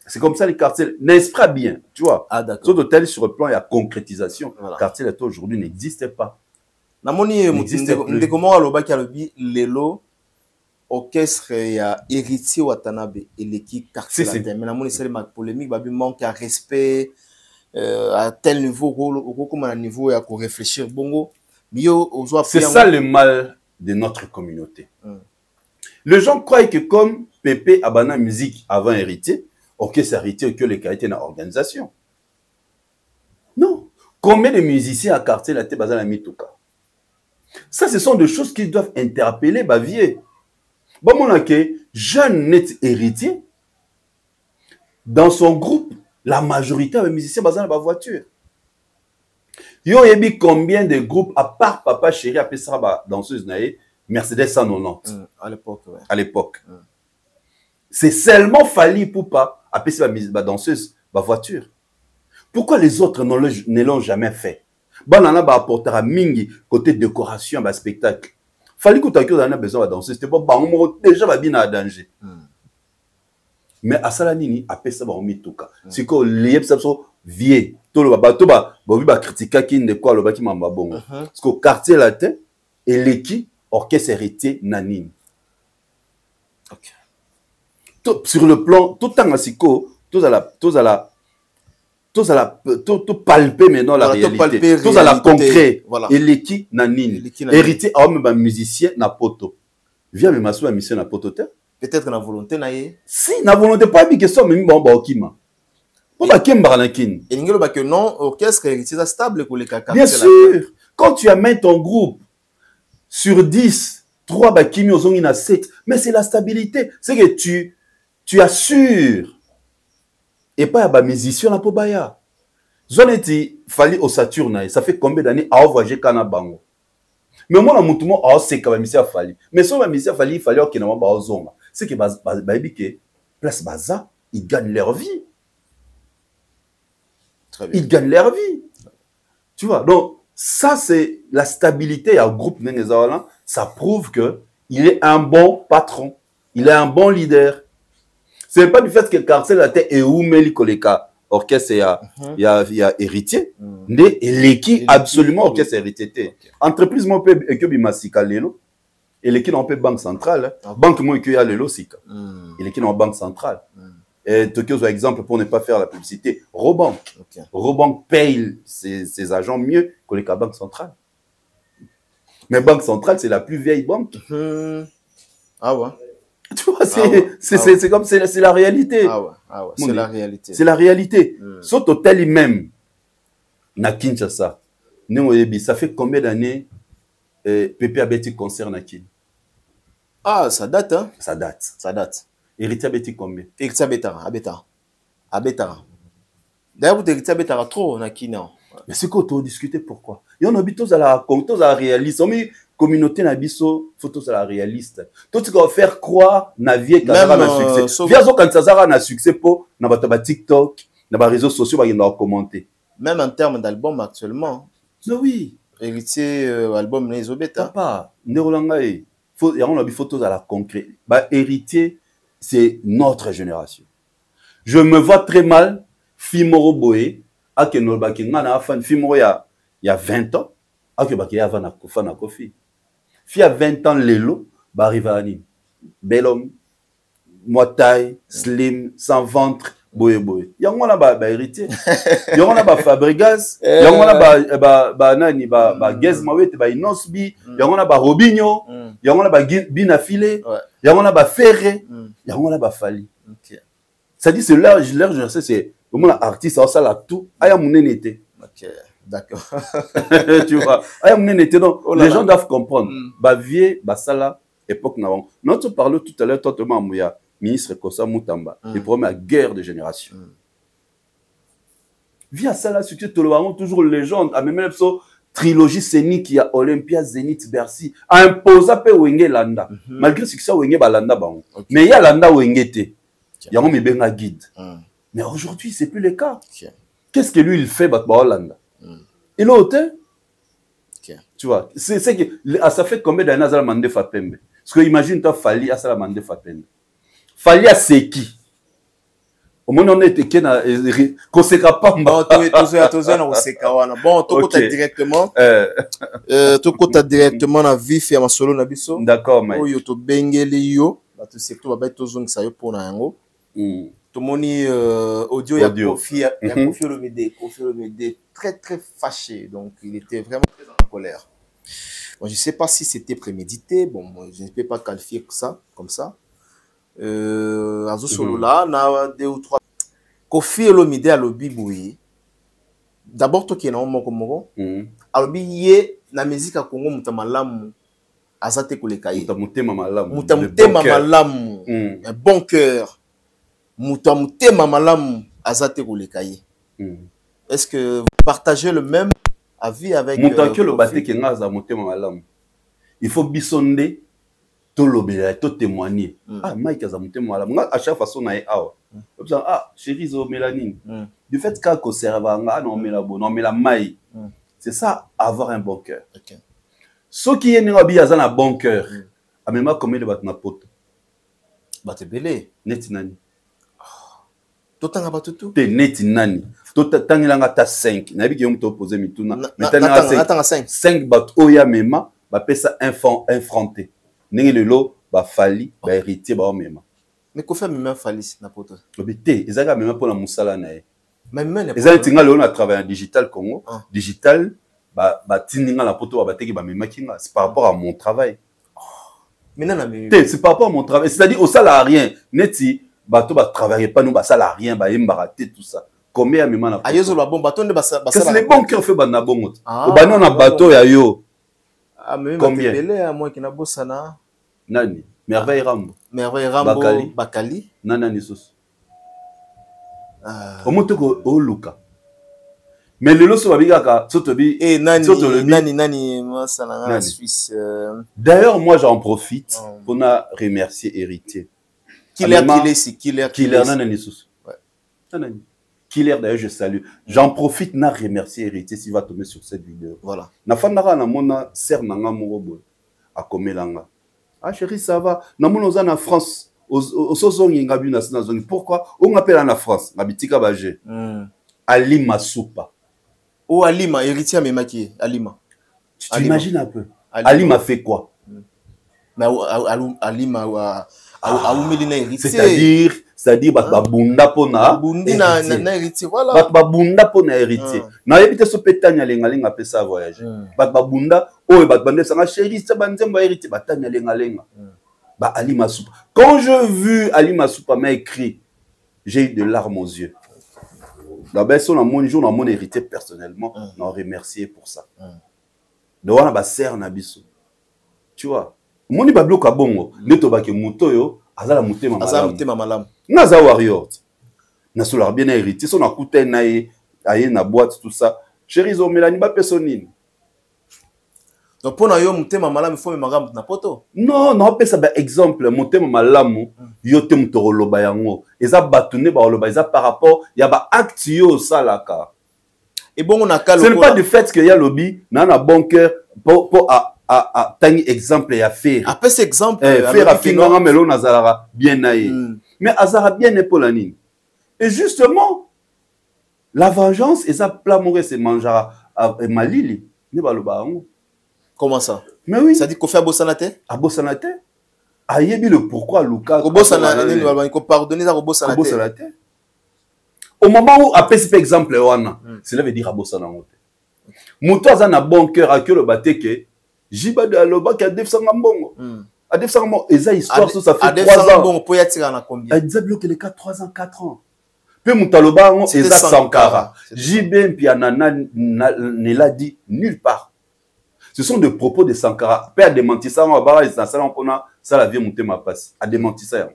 C'est comme ça les quartiers n'est-ce pas bien, tu vois. Ah d'accord. Sur l'hôtel sur le plan il y a concrétisation. Voilà. Quartier là aujourd'hui n'existe pas. Na moni ndeko mo aloba ki alobi lelo orchestre ya héritier Watanabe et l'équipe quartier latin. Mais na moni c'est ma polémique babi manque à respect à tel niveau comme à niveau ya ko réfléchir bongo. C'est ça le mal de notre communauté. Les gens croient que comme Pépé a banana musique avant héritier, ok c'est héritier que les qualités dans l'organisation. Non. Combien de musiciens à quartier latin basé la mitouka? Ça ce sont des choses qui doivent interpeller Bavier. Bon mon que jeune net héritier dans son groupe la majorité des musiciens basé dans la voiture. Yo yebi combien de groupes à part Papa Chéri a ça ba danseuse naé Mercedes 190 à l'époque ouais. À l'époque. C'est seulement Fali Poupa a ça ba danseuse ba voiture. Pourquoi les autres ne l'ont jamais fait? Banana ba apporter à mingi côté décoration ba spectacle. Fali Koutaki on a besoin de danseuse, c'était pas bango déjà ba bien à danger. Mais à Salanini a ça ba mituka. C'est que les so vieux tout le bateau ba critiquer qui ne quoi le ba qui mamba bon. Parce qu'au quartier latin et l'équipe orchestre héritier nanine. OK. Sur le plan tout temps asiko tout palper maintenant la réalité. Tout à la concret. Et l'équipe nanine. Héritier homme ba musicien na poto. Vient me maso musicien na poto te. Peut-être na volonté na ye. Si na volonté pas bi question mais bon ba okima. Et que non, orchestre héritier stable pour les caca. Bien sûr, quand tu amènes ton groupe sur 10, 3 bakimi ozongi na 7, mais c'est la stabilité. C'est que tu assures. Et pas ba musicien la pobaya. Zoneti fali au Saturne, ça fait combien d'années à voyager kana bango. Mais moi na mutumo a c'est ka musicien fali. Mais so ba musicien fali il fallait que na ba ozonga. C'est que ba ibike place baza, ils gagnent leur vie. Ils gagnent leur vie. Tu vois, donc ça c'est la stabilité à groupe Nengezawalan. Ça prouve que il est un bon patron, il est un bon leader. Ce n'est pas du fait que quartier latin est où Meli Koleka orchestre il y a héritier, mais l'équipe absolument orchestre héritier. Entreprise mon peu que bimasika lelo et l'équipe on peut banque centrale, banque moi que y a lelo sika. Et l'équipe en banque centrale. Et Tokyo, par exemple, pour ne pas faire la publicité, Robank. Okay. Robank paye ses agents mieux que les banques centrales. Mais Banque Centrale, c'est la plus vieille banque. Ah ouais. Tu vois, c'est comme c'est la réalité. Ah ouais. C'est la réalité. C'est la réalité. Sauf hôtel même, na Kinshasa, ça fait combien d'années Pépé a bêti concert na Kin? Ah, ça date, hein? Ça date. Ça date. Héritier Abeti combien? Héritier Abeta. Abetara. D'ailleurs, vous dites Abetara trop, on a qui non. Mais c'est quoi, tu discuter pourquoi? Il y en a tous à la réaliste. Mais communauté nabiso, photos à la réaliste. Tout ce qu'on va faire croire, navier, Kazara na succès. Via zo quand Kazara na succès pour, na ba TikTok, na ba réseaux sociaux, ba yenda commenter. Même en termes d'album actuellement. Oui. Héritier, album les Obeta. Papa, Nerolanga, il y a des photos à la concrète. Bah, héritier, c'est notre génération. Je me vois très mal, Fimoro Boé, à que nous fan Fimoro il y a 20 ans, à que Baki avant na Kofi. Fi a 20 ans Lelo, bah arrive à Nîmes. Bel homme, moitaille, slim, sans ventre, Boé Boé. Il y a un là héritier. Il y a un là Fabregas, il y a un là nani Gez Mawete, Inosbi, il y a un là Robinho, il y a un là Binafile, il y a un là Ferré, il y a un là Fali. Ça dit c'est leur génération, c'est au moins l'artiste ça là tout aya munenete. OK, d'accord. Tu vois, aya munenete donc les gens doivent comprendre. Ba vieux ba sala époque na bon. Notre parle tout à l'heure totalement Mouya ministre Kosa Mutamba, le problème à guerre de génération. Via sala succès tout le monde toujours légende à même so trilogie scénique il y a Olympia Zénith Bercy imposa pe Wenge Landa. Malgré succès Wenge balanda ba. Mais il y a Landa Wenge te. Il y a un benga guide. Mais aujourd'hui, c'est plus le cas. Qu'est-ce que lui, il fait, Hollande? Il est hôtel. Tu vois, c'est que ça fait combien d'années à la mande Fapembe? Parce que imagine, tu as fallu à la mande Fapembe. Fallu à c'est qui? Au moins, on était qui na Koseka Pamba. Bon, tout côté directement. Tout côté directement na vif et ma solo na biso. D'accord, mais. Oyo to bengeli yo, ba to surtout ba to zone sa yo pour na yango. Tout mon audio il y a Kofi Olomide très très fâché, donc il était vraiment très en colère. Bon, je sais pas si c'était prémédité, bon moi, je ne peux pas qualifier ça comme ça. Azo solo là na 2 ou 3 Kofi Olomide à lobi d'abord toi qui est moko alobi ye na musique à Congo mutamalamu azate kolekaye mutamutema malamu un bon cœur. Moutamutema malamu azate kolekaye. Est-ce que vous partagez le même avis avec Moutanke le baté ke ngaza mutema malamu. Il faut bisonde to lobela to témoigner. Ah Mike aza mutema malamu. À chaque façon na awa. Ah chérie zo mélanine. Du fait qu'a conserva nga non mela bon non mela mai. C'est ça avoir un bon cœur. OK. Ce qui est n'abi azana bon cœur. A même comme de bat na poto. Baté belé netinani. Totanga batutu te neti nani totangilanga ta 5 nabi ki yomto poser mituna metanga 5 bat oya mema ba pesa infronté ningi lelo ba fali ba héritier ba mema mais ko fait mema fali na poto obité ezaka mema pour la musala na e même ezaka tinga lelo na travail en digital Congo digital ba tininga la poto ba teki ba mema kinga c'est par rapport à mon travail maintenant c'est par rapport à mon travail c'est-à-dire au salaire rien neti bato ba travailler pas nous ba ça la rien ba yembaraté tout ça combien même na ayozo la bon bato nde ba ça c'est les bons qui ont fait bana bongo o bana na bato ya yo mais combien belé à moi qui na bosana nani merveille rambo bakali nana sos o moto ko o luka mais le loso babigaka sotobi nani masana na Suisse d'ailleurs moi j'en profite pour na remercier héritier Killer d'ailleurs je salue. J'en profite na remercier héritier s'il va tomber sur cette vidéo. Voilà. Na fandara na mona ser nanga morobo a komelanga. Ah chérie ça va. Na mona oza na France au sozongi ngabi na zone. Pourquoi on appelle en France na bitika baje. Alima Soupa. Oh Alima héritier memaki Alima. Tu imagines un peu. Alima fait quoi? Mais Alima c'est-à-dire babunda pona héritier voilà babunda pona héritier na yebite so petanya lenga pesa voyage babunda oyo bande sanga chérie ça banzemba héritier batanya lenga ba Ali Masoupa quand je vu Ali Masoupa m'a écrit j'ai eu de larmes aux yeux d'abord son mon jour dans mon héritier personnellement non remercier pour ça de wana ba ser na biso tu vois moni ba bloka bongo neto ba ke muto yo azala mutema malamu malamu naza warrior na solar bien héritier son akuta na aye na boîte tout ça chérie zo melani ba personne. Donc pour yo mutema malamu faut memanga na poto. Non, non, pesa ba exemple mutema malamu yo te mutoloba yango. Eza batune ba loba eza par rapport ya ba acte yo salaka. Et bon on a calme. Ce n'est pas du fait que y a lobby na bon cœur pour à tangi exemple ya faire. Après cet exemple faire a finga melo nazara bien naé. Mais azara bien ne pour la nini. Et justement la vengeance eza plamouré se mangera malili ne ba loba yango. Comment ça? Mais oui. Ça dit qu'on fait à Bossanate? À Bossanate? Ayebi le pourquoi Lucas. Il faut pardonner à Bossanate. Au moment où a par exemple cela veut dire à Bossanate. Mouto a un bon cœur à que le bateke. Jiba de Aloba qui a def sangambongo. A def sangambongo. Et ça histoire ça fait 3 ans. Pour y attirer à combien? A dit bloqué les 3 ans 4 ans. Puis Moutaloba et ça Sankara. Jibem puis Anana ne l'a dit nulle part. Ce sont des propos de Sankara. Père démenti ça, on va ça la vie monter ma passe. A démenti ça.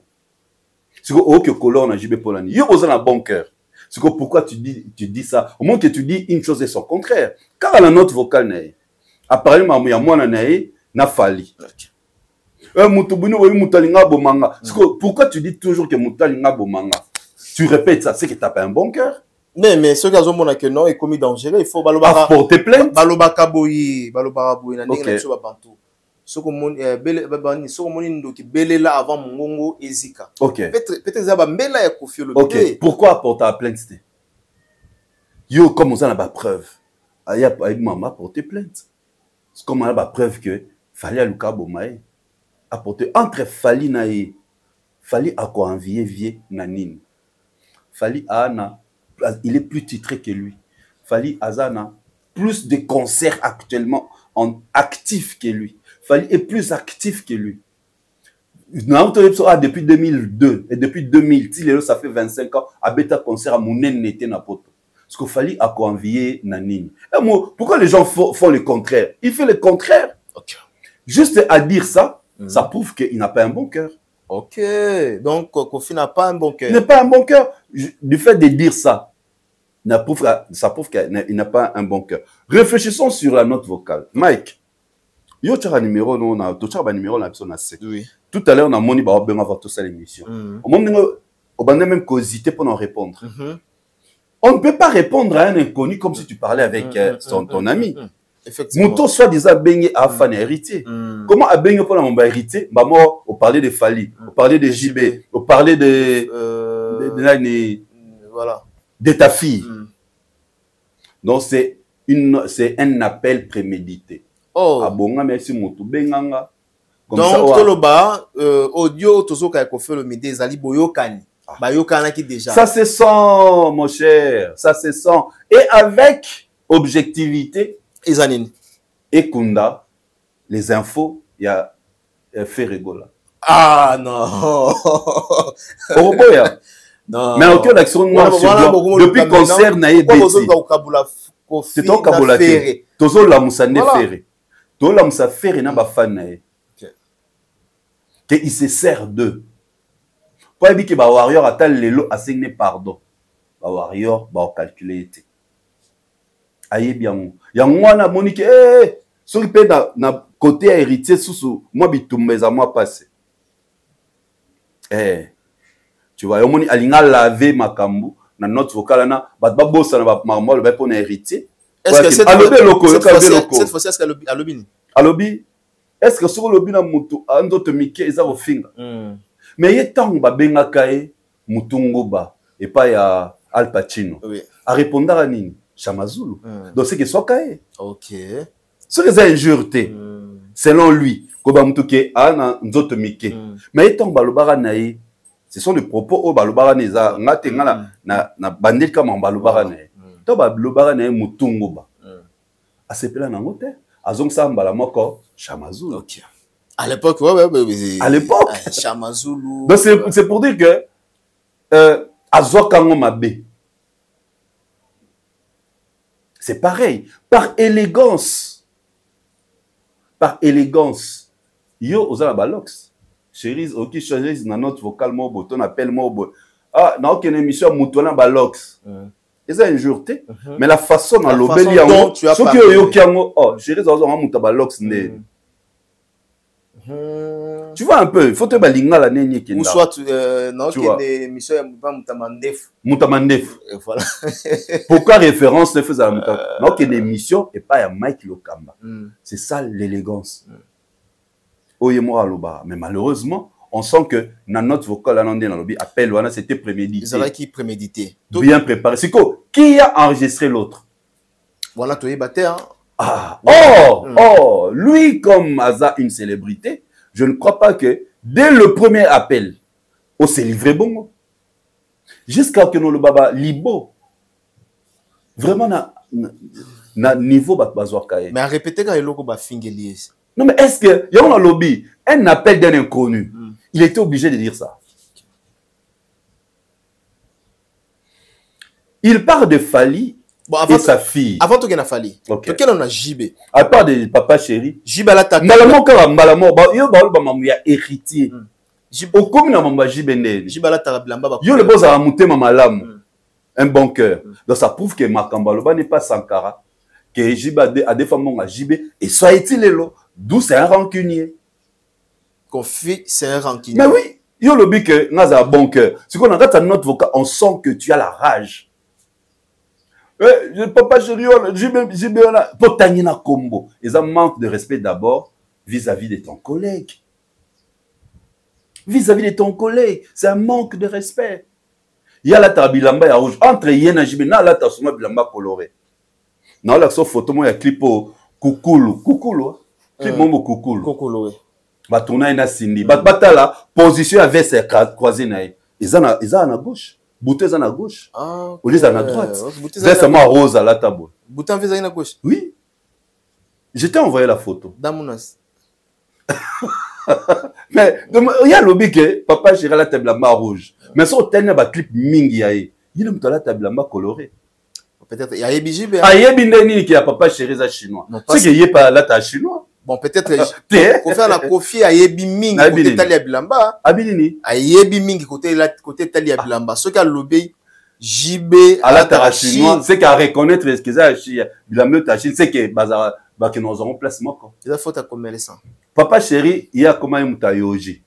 C'est que colonne a JB Polani. Yo besoin d'un bon cœur. C'est que pourquoi tu dis ça? Au moins que tu dis une chose et son contraire. Car la note vocale n'est. Apparemment il y a moi na fali. Pourquoi tu dis toujours que Moutalinga bomanga? Tu répètes ça, c'est que tu n'as pas un bon cœur. Mais ceux qui ont que non est commis dangereux, il faut porter plainte. Balobaka boyi, balobaka boyi, na ndenge na bantu. Ce que mon bele so moni ndoki bele là avant mongongo ezika. OK. Peut-être ça va mbela ya Koffi Olomide. OK. Pourquoi porter plainte? Yo comme ça na ba preuve. Aya maman porter plainte. C'est comme on a ba preuve que fallait Luka Bomae apporter entre Fali nae. Fali a quoi envier vie nanine. Fali ana il est plus titré que lui. Fali Azana, plus de concerts actuellement en actif que lui. Fali est plus actif que lui. Depuis 2002 et depuis 2000, ça fait 25 ans, à Beta concert à Mounen n'était na poto. Parce qu'il fallait à envier Nanine. Pourquoi les gens font le contraire? Il fait le contraire. Okay. Juste à dire ça, ça prouve qu'il n'a pas un bon cœur. Ok, donc Koffi n'a pas un bon cœur. Il n'a pas un bon cœur. Du fait de dire ça, ça prouve qu'il n'a pas un bon cœur. Réfléchissons sur la note vocale. Mike, yo tu as un numéro, non, tu as un numéro, oui. Tout à l'heure, on a moni ba ben avoir tout ça l'émission. On a même causité pour en répondre. On ne peut pas répondre à un inconnu comme si tu parlais avec ton ami. Effectivement. Mouton soit déjà baigné à fan héritier. Comment a baigné pour mon héritier? Bah moi, on parlait de Fali, on parlait de JB, on parlait de voilà, de ta fille. Donc c'est un appel prémédité. Oh. Abonga merci Moutou benganga. Donc toloba audio tozo ka Koffi Olomide ezali boyokani. Bayokana qui déjà. Ça se sent mon cher, ça se sent et avec objectivité. Et Kunda, les infos, il y a fait rigoler. Ah non. Non. Mais aucun action noire sur blanc. Depuis concert naïe Betty. C'est ton Kabola. Tozo la moussa ne ferré. Tozo la moussa ferré n'a pas fan naïe. Que il se sert d'eux. Pour dire que ba warrior attend lelo assigné pardon. Ba warrior ba calculer. Aïe bien. Yangwana Monique, sur le pays na côté héritier sous moi bitumbe za moi passé. Tu vois, yomoni alinga laver makambu na note vocale na ba bossa na ba marmol ba pour héritier. Est-ce que cette fois-ci est-ce qu'à lobby? À lobby, est-ce que sur le lobby na mutu ando te mike eza au finga. Mais il temps ba benga kae mutungoba et pas ya Al Pacino. Oui. A répondre à nini? Chamazulu. Donc c'est que soit caé. Ok. Ce que c'est injurté. Selon lui, Koba Moutuke a nzoto mike. Mais étant balobara naï, ce sont des propos au balobara neza ngatenga na bandel comme balobara naï. To balobara naï mutungoba. A sepela na ngote, azong sa mbala moko Chamazulu. Ok. À l'époque, ouais. À l'époque, Chamazulu. Donc c'est pour dire que azokango mabe. C'est pareil. Par élégance. Par élégance. Yo, aux la balox. Chérie, ok, chérie, dans notre vocal, mon on appelle mon ah na aucune émission Moutona Balox. Ils ont injuré, mais la façon dans l'obéli dont tu as parlé. Oh, chérie, ça va Moutona Balox né. Tu vois un peu, il faut te balinga la neni qui. Ou soit non, qui est émission Moutamandef. Moutamandef. Voilà. Pourquoi référence ne faisait à Moutamandef? Non, qu'il y a une émission et pas à Mike Lokamba. C'est ça l'élégance. Mais malheureusement, on sent que dans notre vocal, appel, c'était prémédité. C'est là qui prémédité. Bien préparé. C'est quoi? Qui a enregistré l'autre? Voilà, tu es battu. Hein? Ah, oh, lui, comme Aza, une célébrité, je ne crois pas que dès le premier appel, on s'est livré bon. Jusqu'à que nous le baba libo. Vraiment, na niveau bazouakaye. Mais à répéter quand il y a fingelier. Non, mais est-ce que, il y a un lobby, un appel d'un inconnu, il était obligé de dire ça. Il parle de Fali et sa fille. Avant tout, il y a Fali. Ok. Quel on a JB. À part de papa chéri. JB à l'attaque. Malamon, quand Malamon, il y a héritier. Au commun, il y a JB. JB à l'attaque. Il y a le beau à monter Malam. Un bon cœur. Donc ça prouve que Makambaloba n'est pas Sankara. Que JB a des femmes à JB. Et soit est-il là. D'où c'est un rancunier. Kofi, c'est un rancunier. Mais oui, il y a le but que nous avons un bon cœur. Si on regarde à notre vocal, on sent que tu as la rage. Papa chéri, JB, pour Tanina Combo. Ils ont un manque de respect d'abord vis-à-vis de ton collègue. Vis-à-vis de ton collègue, c'est un manque de respect. Il y a la tabilamba ya rouge. Entre Yen et JB, il y a la tabilamba colorée. Non, là, sur photo, il y a un clip au Koukoulou. Koukoulou. Clip Mombo Koukoulou. Koukoulou, oui. Bah, tourner une Cindy. Bah, là, position avec ses croisés. Ils ont à gauche. Bouteille à gauche. Au lieu à droite. C'est seulement rose à la table. Bouteille à gauche. Oui. Je t'ai envoyé la photo. Damounas. Mais, il y a l'objet que papa chéri la table à rouge. Mais si on a un clip mingi, il y a la table à colorée. Peut-être, il y a Ebijib. Ah, il y a Bindeni qui a papa chéri chinois. C'est qu'il n'y a pas la chinois. Bon, peut-être, pour faire la Kofi, à Yebi Ming, côté Talia Bilamba. Abinini. À Yebi Ming, côté Talia Bilamba. Ce qu'a l'obé, JB, à la Tarachinois, c'est qu'à reconnaître ce qu'ils ont, Bilamba Tachine, c'est que, que nous aurons placement. Il a faute à commercer ça. Papa chéri, il y a comment il y a Yoji.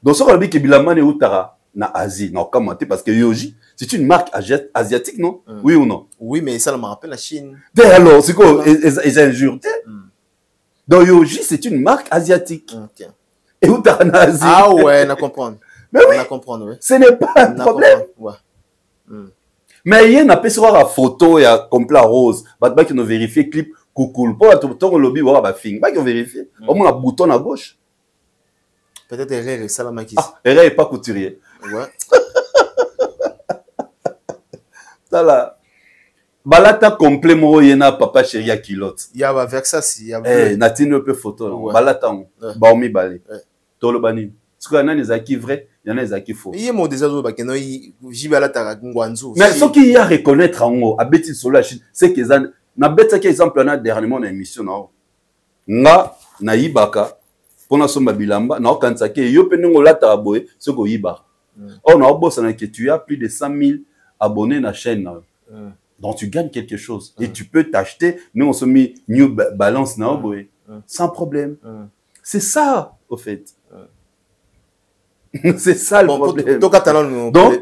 Donc, ce qu'on a dit que Bilamba n'est Outara, na Asie, non, comment parce que Yoji, c'est une marque asiatique, non? Oui ou non? Oui, mais ça me rappelle la Chine. Alors, c'est quoi? Ils injurent. Donc, Yoji, c'est une marque asiatique. Okay. Et où t'as en Asie? Ah ouais, on a compris. Mais oui, oui. Ce n'est pas un problème. Ouais. Mais il y a une la photo et un complet rose. Bah, qui nous vérifie clip coucou. Pour le lobby, on va faire. Bah, qui nous vérifie. Au moins, un bouton à gauche. Peut-être Herrera et Salamakis. Ah, Herrera n'est pas couturier. Ouais. Ça là. Balata complet mo yena papa chéri à kilote. Il y a Versace, il y a Natine peut photo. Balata baomi balé. Tolo bani. Ce qu'il y en a des acquis vrais, il y en a des acquis faux. Il y a mon désir de bakeno jibalata ngwanzo. Mais ce qu'il y a reconnaître en haut, à Betty sur la Chine, c'est qu'ils ont na bête qui exemple na dernièrement na émission na nga na yibaka pona somba bilamba na okansake yo pe ngo lata boye ce ko yiba. On a bossé na que tu as plus de 100 000 abonnés na chaîne na. Donc tu gagnes quelque chose et tu peux t'acheter. Nous on se met New Balance na boye sans problème. C'est ça au fait. C'est ça le problème. Donc,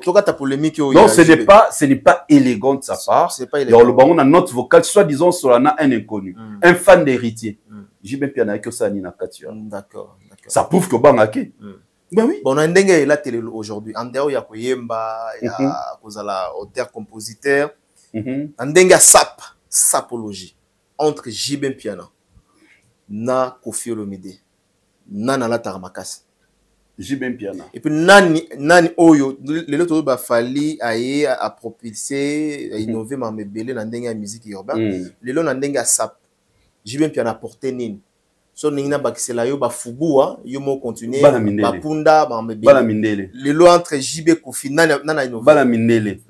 ce n'est pas élégant de sa part. C'est pas élégant. On a notre vocal, soit disons sur un inconnu, un fan d'héritier. J'ai même piano que ça ni na katia. D'accord. Ça prouve que bangaki. Ben oui. Bon, on a un dengue la télé aujourd'hui. En dehors, il y a Koyemba, il y a Kozala, auteur, compositeur. En dengue sapologie entre Jibem Piana, na Kofi Olomide, na la Tarmakas. Jibem Piana. Et puis nani oyo les autres ba fali aye à propulser à innover ma mebele na ndenga musique urbaine les lo na ndenga sap Jibem Piana porter nini so ningina bakisela yo ba fubua yo mo continuer ba punda ba mebele bala mindele les lo entre Jibé Kofi nana innover bala mindele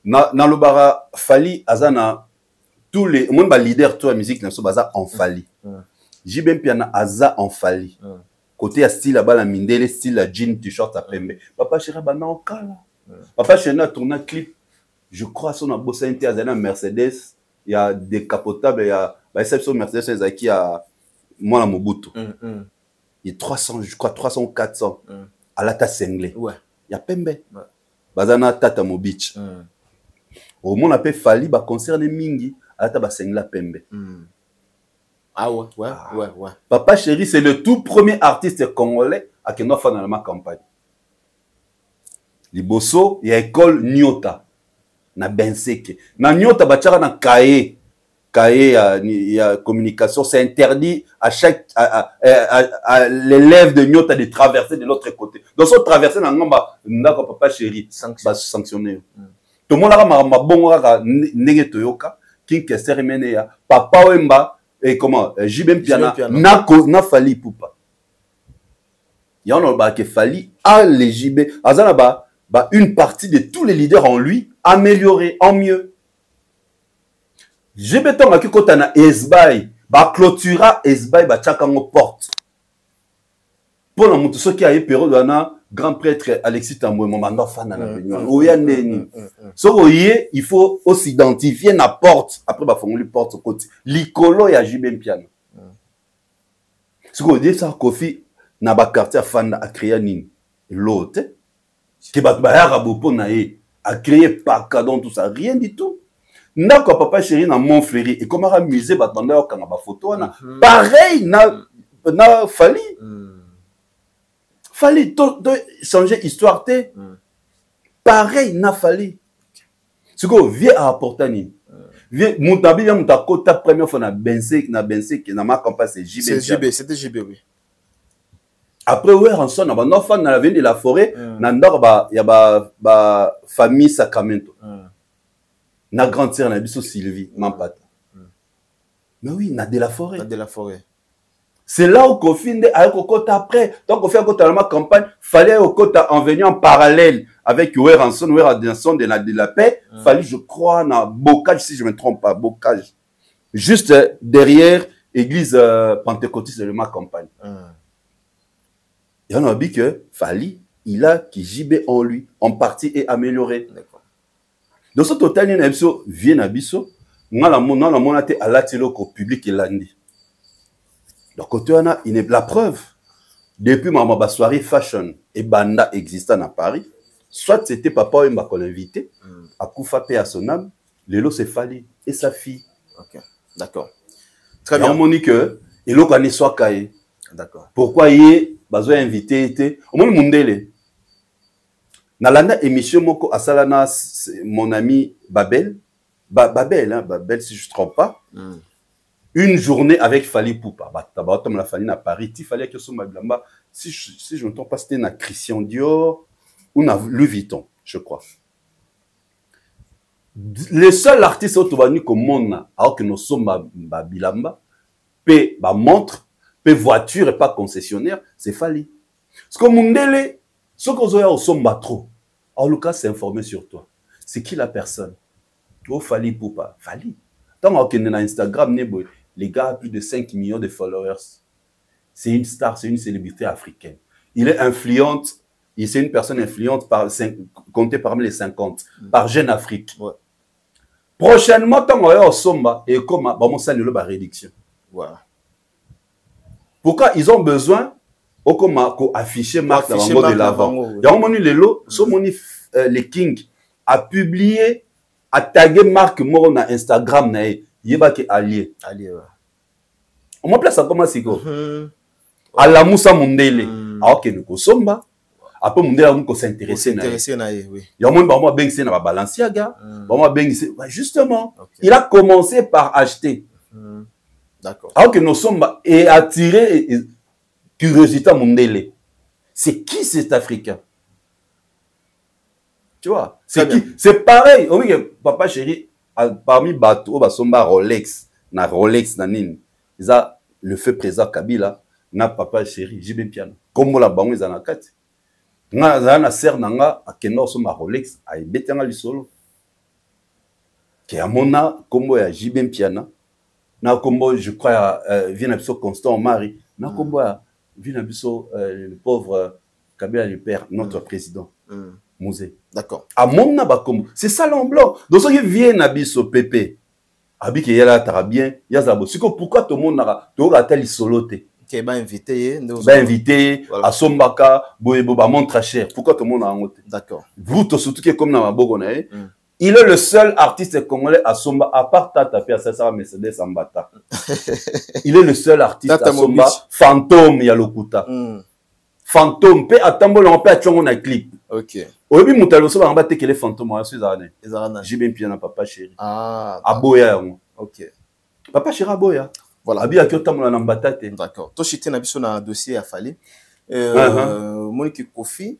na lo bara fali azana tous les monde ba leader toi musique na so baza en fali Jibem Piana aza en fali côté à style à bala mindele style à jean t-shirt à pembe papa chéri bana okala Papa Chéri a tourné un clip, je crois, son bossé un Mercedes, il y a décapotable, il y a exception Mercedes qui a moi la Mobutu. Il y a 300, je crois 300 ou 400 à la tasse cinglée. Ouais. Il y a Pembe. Bazana Tata Mobich. Au monde appelle Fali, bah concerne Mingi, à la tasse cinglée Pembe. Ah ouais. Papa Chéri, c'est le tout premier artiste congolais à qui nous fait dans la campagne. Liboso, il y a école Nyota. Na Benseke. Na Nyota, bachara na Kaye. Kaye, il y a communication. C'est interdit à chaque à l'élève de Nyota de traverser de l'autre côté. Donc, si on traverse, on Papa Chéri, va sanctionner. Tout le monde a ma bonga nege toyoka, king kester mene ya papa wemba et comment Jibem Piana na Fali Poupa. Il y en a qui Fali a les JB azana ba une partie de tous les leaders en lui amélioré en mieux. JB tonga ki kota na Esbay ba clôtura Esbay ba tchakango porte. Pour la mutu soki a période wana grand prêtre Alexis Tamboué mon manda fan na réunion. Oya neni. So oye, il faut s'identifier na porte après ba fongoli porte côté. Likolo ya JB Piana. Ce qu'on dit ça Kofi na ba quartier fan a créé nini. L'autre qui bat bayara bopo na ye a créé par cadon tout ça rien du tout. Nako Papa Chéri na Montfleury et comment amuser batanda yo kanga ba photo na pareil na Fali. Fallait changer histoire té. Pareil n'a fallu. Ce que vient à apporter ni. Vient montabi vient montakota première fois na Bensek qui na ma campagne c'est JB. C'est JB, c'était JB oui. Après ouais Ranson na ba no fan na la veine de la forêt na ndor ba ya ba famille Sacramento. Na grande sœur na biso Sylvie Mampata. Mais oui, na de la forêt. Na de la forêt. C'est là où Kofi avec Okota après. Donc on fait Okota dans ma campagne, fallait Okota en venir en parallèle avec Oué Ranson de la paix. Fallait, je crois, dans Bocage, si je ne me trompe pas, Bocage. Juste derrière l'église pentecôtiste de ma campagne. Il y en a dit que Fali, il a qui JB en lui, en partie et amélioré. Dans ce total, il y a un vient à Bisso, on a à la public et lundi. Donc, la preuve, depuis ma soirée fashion et banda existant à Paris, soit c'était papa Wemba qu'on l'invitait, à Koufa paix à son âme, Lélo c'est Fali et sa fille. Ok, d'accord. Très bien. On m'a dit que, et l'autre année soit caillé. D'accord. Pourquoi il est invité, était, au moins le monde dans la émission, mon ami Babel, Babel si je ne me trompe pas, une journée avec Fali Poupa. La Fali à Paris, il fallait que ce soit si je ne me trompe pas, c'était na Christian Dior ou na Louis Vuitton, je crois. Le seul artiste au monde, alors que nous sommes Bilamba, pe montre, pe voiture et pas concessionnaire, c'est Fali. Parce que Mundele, ce qu'on a au somba trop. Alors Lucas s'est informé sur toi. C'est qui la personne? Oh Fali Poupa. Fali. Tant qu'on est dans Instagram, les gars ont plus de 5 millions de followers. C'est une star, c'est une célébrité africaine. Il est influente, c'est une personne influente comptée parmi les 50, par Jeune Afrique. Ouais. Prochainement, tant qu'on est au Somba, et comme on s'en est réduction. Voilà. Pourquoi ils ont besoin afficher marque de l'avant? Il y a un moment les lots, les King a publié, a tagué marque mort na Instagram na yebaki allié. On m'appelle ça comment c'est quoi? À la Moussa Mundele. Alors que nous sommes après Mundele on s'intéresser na oui. Il y a un moment ba bengse na Balenciaga, ba bengse justement. Il a commencé par acheter. D'accord. Alors que nous sommes et attiré curiosité Mundele. C'est qui cet Africain? Tu vois? C'est qui? C'est pareil. Oui, Papa Chéri, parmi bateau, basomba Rolex, na Rolex na nini. Ils ont le feu présent Kabila, na Papa Chéri, JB Piana. Comme la bango ils en a quatre. Na ser nanga a keno soma Rolex, a betanga li solo. Qui a mona combo ya JB Piana. Na combo je crois vient un Constant Marie. Na combo vient un le pauvre Kabila le père, notre président. Musée. D'accord. À mon nabakombo. C'est ça l'emblanc. Donc, ceux qui viennent à Bisso Pépé, à Bisso Yala Tarabien, Yazabo. C'est pourquoi tout le monde a tel isoloté. Qui est invité. Invité, à Sombaka, Boeba, montre cher. Pourquoi tout le monde a un côté? D'accord. Vous, surtout qui est comme dans ma bogonaï. Il est le seul artiste congolais à Somba, à part Tata Pia Sasa Mercedes Ambata. Il est le seul artiste à Somba, Fantôme Yalokuta. Fantôme, pe atambo l'on peut attirer un clip. Ok. Au début, Moutalo Soba Ambata que les fantômes, je suis arné. J'ai bien pied dans Papa Chéri. Ah. Aboya. Ok. Papa Chéri Aboya. Voilà. Abi Akiotam la Nambata. D'accord. Toi, j'étais dans un dossier à Fali. Monique Kofi,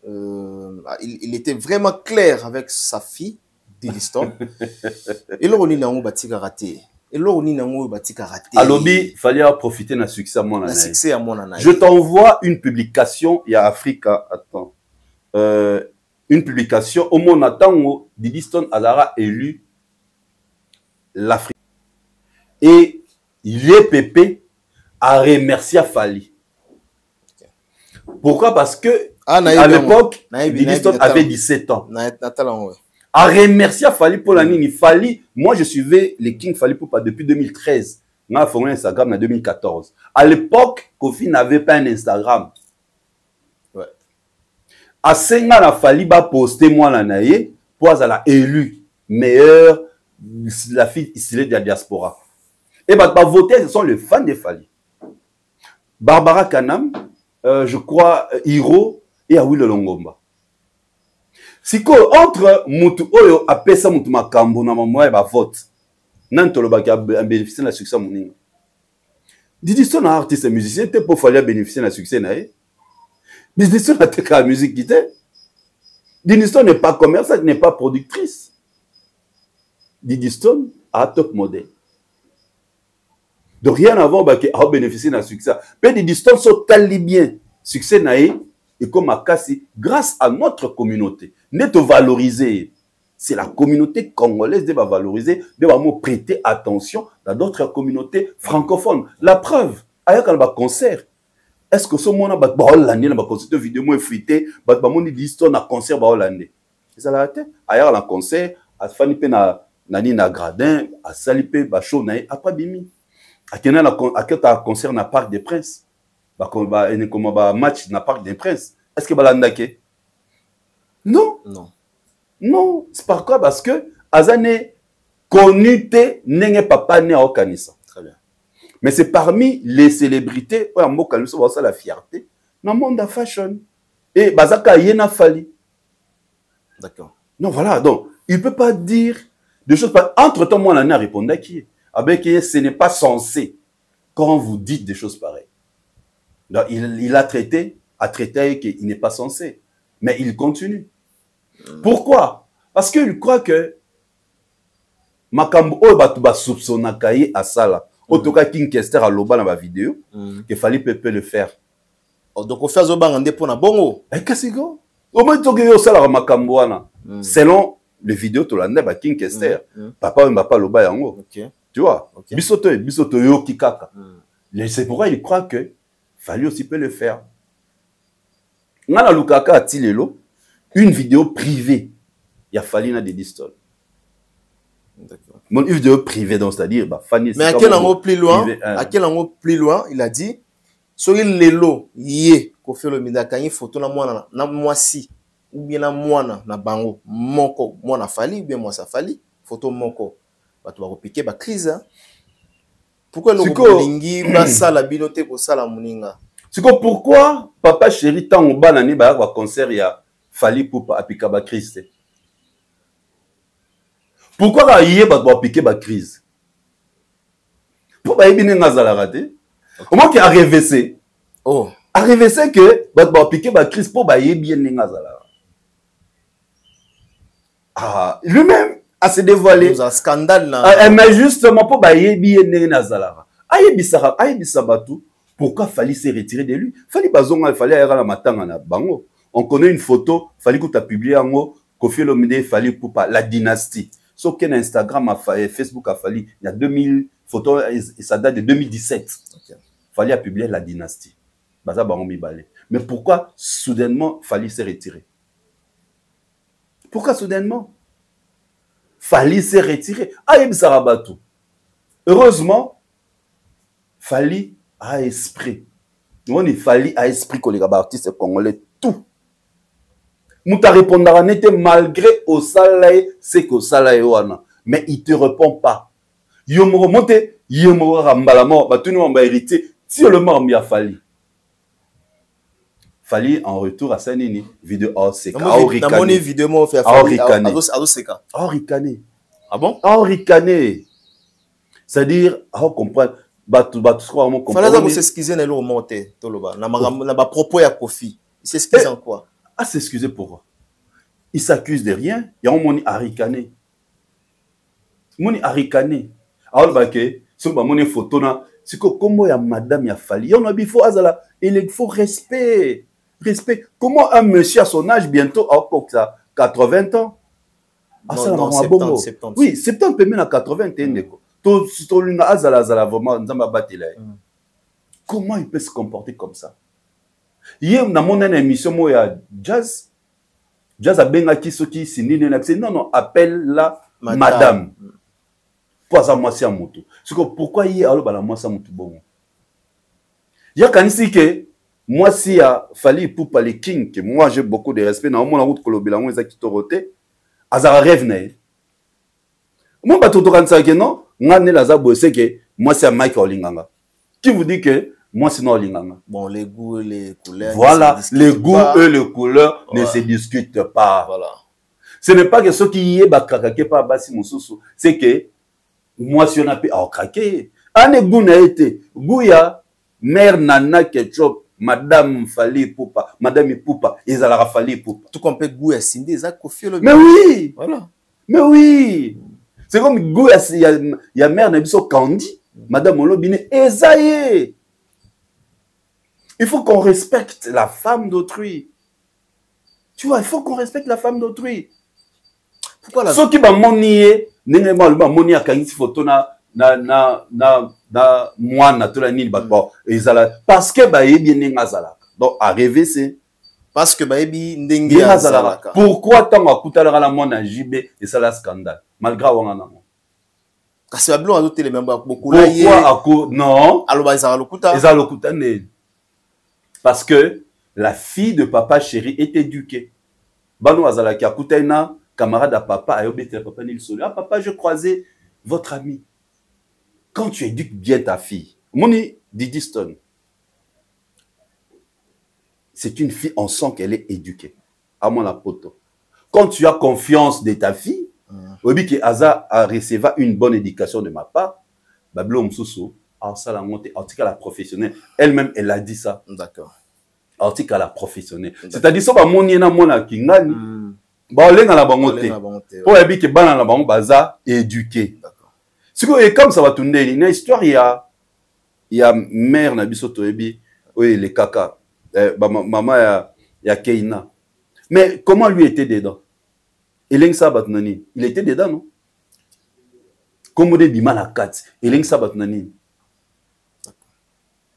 il était vraiment clair avec sa fille. Et là, on est en bâti raté. Et là, on est en bâti raté. À lobby, il fallait profiter d'un succès à mon année. Je t'envoie une publication, il y a Africa, attends. Une publication, au monde attend où Didiston Azara élu l'Afrique. Et l'IEPP a remercié Fali. Pourquoi? Parce que à l'époque, Didiston avait 17 ans. A remercié Fali pour la nini. Fali, moi je suivais les King Fali Poupa depuis 2013. On a fait un Instagram en 2014. À l'époque, Kofi n'avait pas un Instagram. Ouais. À Senga la Fali ba posté moi la naie pour la élu meilleure la fille ici de la diaspora. Et bah voter, ce sont les fans de Fali. Barbara Kanam, je crois Hiro et Awil Longomba. Si entre Moutou Oyo a pesa Moutou Makambo na mamoya ba vote. Nantolo ba a bénéficié de succès moninga. Didiston artiste et musicien te pour falloir bénéficier de succès nae. Didiston a été la musique qui était. Didiston n'est pas commerçante, n'est pas productrice. Didiston a top modèle. Donc rien avant bah a bénéficié de succès. Mais Didiston sont tali bien succès nae. Et comme à Kassi, grâce à notre communauté, n'est valoriser. C'est la communauté congolaise qui va valoriser, qui va prêter attention dans d'autres communautés francophones. La preuve, ailleurs quand on va concert, est-ce que ce monde va hollandais, on va concert vidéo moins fuité, va monde l'histoire na concert va hollandais. Ça l'a été. Ailleurs la concert, à Fanny na nani na gradin, à Salipé, ba show na après bimi. À quel à concert na Parc des Princes. Bah, match n'a pas des princes. Est-ce que Balandake? Non. Non. Non. C'est par quoi? Parce que Azane connu n'est pas né à Okanissa. Très bien. Mais c'est parmi les célébrités, où on voit la fierté, dans le monde de la fashion. Et Bazaka Yena Fali. D'accord. Non, voilà. Donc, il ne peut pas dire des choses. Entre-temps, moi, on a répondu à qui? Avec ce n'est pas censé quand vous dites des choses pareilles. Donc, il a traité qu'il n'est pas censé. Mais il continue. Pourquoi? Parce qu'il croit que Makambo Obatuba soupçonnakaye à ça là. En tout cas, King Kester a loba dans ma vidéo, qu'il fallait peut le faire. Donc, on fait un pour na bongo. Eh, qu'est-ce que c'est? Au moins, tu as ça là, Makambo. Selon les vidéos, tu l'as King Kester. Papa et papa loba yango. Tu vois? Bisoto yo kikaka. C'est pourquoi il croit que fallait aussi peut le faire. Nana Lukaka a-t-il une vidéo privée. Il y a fallu des Didiston. Une vidéo privée, donc c'est-à-dire, bah, Fanny. Mais à quel angle plus loin, à quel angle plus loin, il a dit, sur les lots, yé, qu'on fait le midaka, une photo na moi na moi si, ou bien na moi na bango, moko, moi na fali, ou bien moi ça fali, photo moko, bah tu vas repiquer, bah crise. Pourquoi le Lingi va ça la binoté pour ça la muninga? C'est pourquoi Papa Chéri tant au banani ba concert il y a Fali Poupa apika ba crise. Pourquoi ba yé ba apika ba crise? Pour ba yébine ngazala raté. Au moins qui a RVC. Oh, a RVC que ba apika ba crise pour ba yébine ngazala. Ah, lui-même a se dévoilé. Un scandale là. Mais justement pour ba yébine ngazala. Ayebisa batu. Pourquoi fallait se retirer de lui? Fallait bazonga, il fallait aller à la matanga na bango. On connaît une photo, fallait que tu as publié en haut, Kofi Olomide fallait pour pas la dynastie. Sauf qu'un Instagram a fallu, Facebook a fallu, il y a 2000 photos et ça date de 2017. Okay. Fallait publier la dynastie. Baza bango mi balé. Mais pourquoi soudainement fallait se retirer? Pourquoi soudainement? Fali s'est retiré. Aïb Sarabatou. Heureusement, Fali a esprit. On est Fali a esprit que les artistes congolais tout. Mouta répondra n'était malgré au salaire, c'est qu'au salaire wana. Mais il te répond pas. Yomoro monte, yomoro rambalamo, bah tout le monde va hériter. Si le mort m'y a Fali. Fali en retour à Sanini, vidéo Aoseka. Aorikane. Vidéo moi fait Aorikane. Aoseka. Aorikane. Ah bon? Aorikane. C'est-à-dire, on comprend. Batu croit vraiment comprendre. Fallait s'excuser dans le remonté. Toloba. Na ba propos ya Kofi. Il s'excuse en quoi? Ah, s'excuser pourquoi? Il s'accuse de rien. Il y a un moni Arikane. Moni Arikane. Alors, bah, que, si on va moni photo, c'est que, comment il y a madame, il y a Fali. On a dit, il faut, il faut respect. Respect. Comment un monsieur à son âge, bientôt, à 80 ans? Ah, ça, non, 70. Oui, 70 peut même à 81. Comment il peut se comporter comme ça? Hier, dans mon émission, il y a Jazz. Jazz a bien acquis ce qui s'est dit. Non, appelle-la madame. Pourquoi ça, moi, c'est un moto? Pourquoi hier, alors, moi, c'est un moto bon? Il y a quand même que moi, si il a fallu pour parler King, que moi, j'ai beaucoup de respect, dans mon route, Kolobela, moi, ils ont quitté. Azara rêve, moi, je suis non, moi, c'est Mike Olinganga. Qui vous dit que moi, c'est non Olinganga? Bon, les goûts, les couleurs. Voilà, les goûts et les couleurs ne se discutent pas. Voilà. Ce n'est pas que ceux qui y est, c'est que moi, si on a pu craquer. Un goût n'a été. Gouya, mère Nana Ketchup, Madame Fali Poupa, Madame Poupa, ils allaient Fali Poupa. Tout comme Gouya Sindé, ça confie le. Mais oui! Voilà. Mais oui! C'est comme il y a mère Nabiso Kandi, Madame Olobine, Esaïe. Il faut qu'on respecte la femme d'autrui. Tu vois, il faut qu'on respecte la femme d'autrui. Pourquoi la... Ceux qui vont monier, monier à Kangisi photo na moi na tola ni bakbo ezala parce que ba yebi nenga zala. Donc à rêver c'est parce que ba yebi ndenga zala. Pourquoi tant akuta la mona JB et ça la scandale malgré wanga na. Kasi bablo azote les mêmes beaucoup là non alo ba ezala lokuta ne. Parce que la fille de papa chéri est éduquée. Bano azala ki akuta ina camarade à papa ayobete papa ni solo. Ah papa je croisais votre ami. Quand tu éduques bien ta fille, Moni Didi Stone, c'est une fille, on sent qu'elle est éduquée. À mon apoto. Quand tu as confiance de ta fille, Obi qui Aza a recevoir une bonne éducation de ma part, Bablo Msoso, ça la monte, article à la professionnelle. Elle-même, elle a dit ça. D'accord. Article à la professionnelle. C'est-à-dire, ça va moni na mona kingani, ba olenga la bangote. Pour Obi qui bana la bango baza éduqué. Et comme ça va tourner, il y a une histoire, il y a mère Nabiso Toebi, oui, les caca, maman, il y a Keina. Mais comment lui était dedans? Il était dedans, non? Comment il bima la kat? Il sabat nani.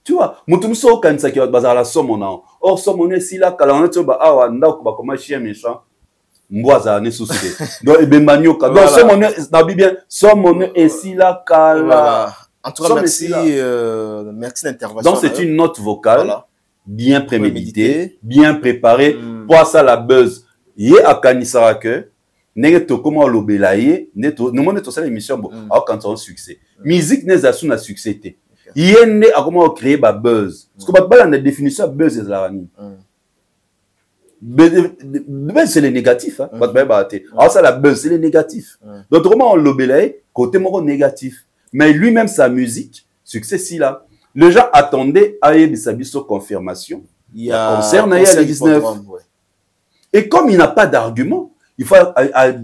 Tu vois, mutumso quand ça qui va bazar la somme on or somme on si la kalana tu ba awa ndako ba comment chien méchant. Mboaza ne souci. Donc Ebenbanyoka. Donc somme na bien somme et si la kala. En tout cas merci merci d'intervention. Donc c'est une note vocale bien préméditée, bien préparée pour ça la buzz. Yé akanisara que n'est to comment l'obélaye, n'est to nous monne to ça l'émission bon quand on succès. Musique n'est à son succès. Yé né à comment créer ba buzz. Parce que ba la définition buzz est la ni. Buzz c'est le négatif hein. Alors ça la buzz c'est le négatif. Donc comment on l'obélaye côté moro négatif. Mais lui-même sa musique succès si là. Les gens attendaient à Ebisabiso confirmation. Il y a concert na 19. Et comme il n'a pas d'argument, il faut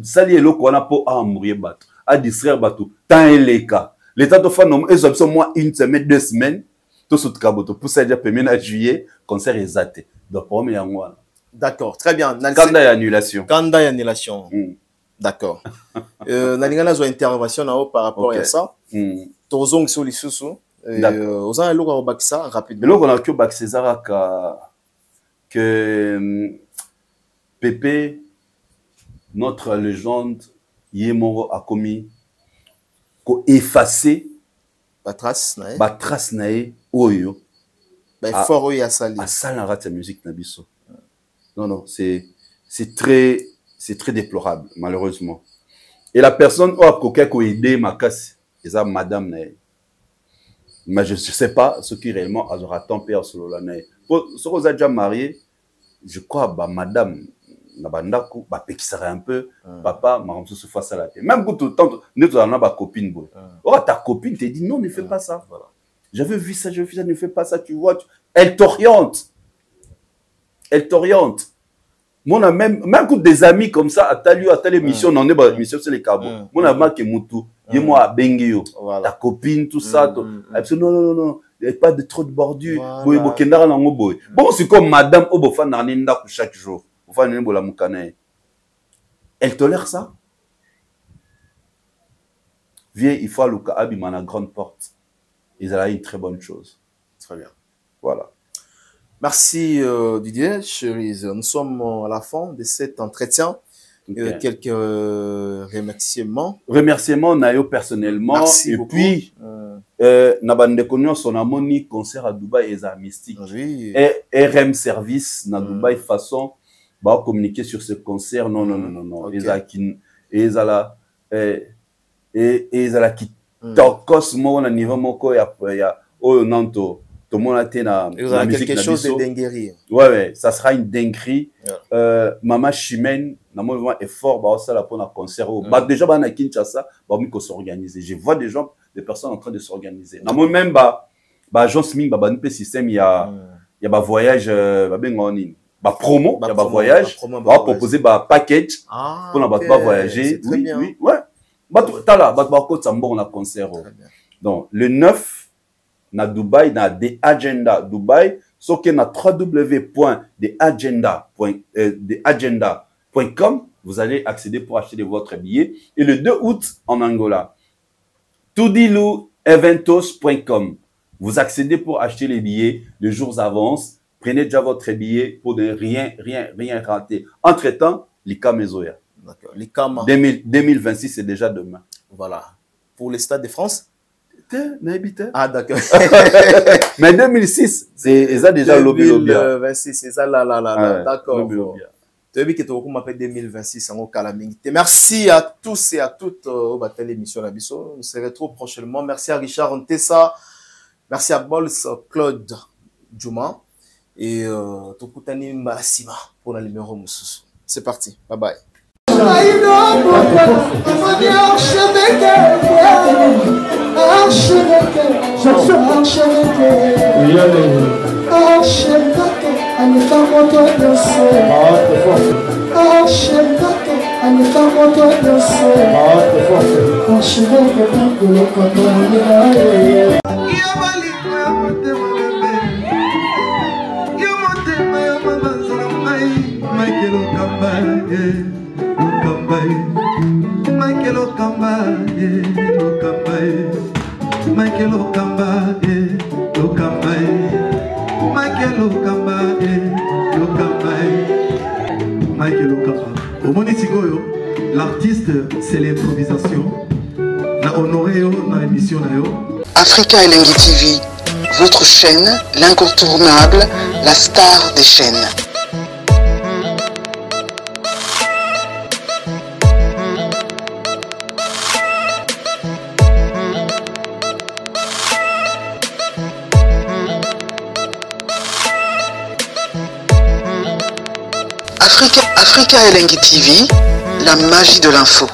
saluer le qu'on a pour mourir battre, à distraire bateau. Tant et les cas. L'état de fan ils ont moins une semaine, 2 semaines. Tout ce caboto pour ça déjà 1er juillet, concert est zaté. Donc premier mois. D'accord, très bien. Kanda annulation. Kanda annulation. D'accord. Nalingana zo intervention na par rapport à ça. Tozong sur les sous. Aux ans le ko bakisa rapidement. Le ko na ko bakisa que Pépé notre légende Yemoro a commis ko effacer ba trace nae oyo fort oyo asali na rate musique na biso. Non non, c'est très déplorable malheureusement. Et la personne a coquet ko aider makasi, eza madame nae. Mais je ne sais pas ce qui réellement aura tant peur sur l'année. Si vous êtes déjà marié, je crois bah madame Nabandaku bah pékisserait un peu papa maman se fasse à la tête. Même quand tout nous avons ba copine boy. Oh ta copine te dit non ne fais pas ça. Voilà. J'avais vu ça, ne fais pas ça, tu vois. Elle t'oriente. Elle t'oriente. Moi même quand des amis comme ça à telle émission on est bah émission c'est les cabos. Moi a marqué Moutou. Dis-moi à Bengio, ta copine, tout ça. Non, il n'y a pas de trop de bordure. Bon, c'est comme madame Obofan Narninda chaque jour. Elle tolère ça. Viens, il faut aller à la grande porte. Ils ont une très bonne chose. Très bien. Voilà. Merci Didier, chérie. Nous sommes à la fin de cet entretien. Okay. Quelques remerciements. Remerciements Nayo personnellement. Merci et beaucoup. Puis Nabande Konyo son amoni concert à Dubaï et à Mystique. Oui. Et RM service na Dubaï façon bah communiquer sur ce concert non. Okay. Ezala qui tokos mo na niveau moko ya o nanto. Tout le monde a été dans la musique. Quelque chose de dinguerie. Ouais, ça sera une dinguerie. Maman Chimène, normalement, est fort, bah, ça là pour un concert. Bah, déjà, bah, na Kinshasa, bah, on s'organiser. Je vois des personnes en train de s'organiser. Normalement, même, bah, Jean Smith, bah, un peu système, il y a, voyage, bah, promo, il y a, voyage, bah, proposer, bah, package, pour la, voyager. Oui, oui, ouais. Bah, t'as là, bah, côté, ça on a concert. Donc, le 9, na Dubaï, na The Agenda Dubaï, sauf que na www.theagenda.com, vous allez accéder pour acheter votre billet. Et le 2 août, en Angola, tudilueventos.com, vous accédez pour acheter les billets de jours avance. Prenez déjà votre billet pour ne rien rater. Entre-temps, l'ICAM Mezoya. D'accord. L'ICAM 2026, c'est déjà demain. Voilà. Pour les Stades de France? Ah, d'accord. Mais 2006, c'est ça déjà lobby. 2026, c'est ça là. D'accord. Tu as vu que tu m'appelles 2026 en calamité. Merci à tous et à toutes au bataille l'émission Nabiso. On se retrouve prochainement. Merci à Richard Ontessa. Merci à Bols Claude Djouma. Et Tokutani Marasima pour la numéro Moussous. C'est parti. Bye bye. Michael Okamba, Michael Okamba, au Monisigoyo, l'artiste c'est l'improvisation. Na honoré dans l'émission Africa Elengi TV, votre chaîne, l'incontournable, la star des chaînes. Africa Elengi TV, la magie de l'info.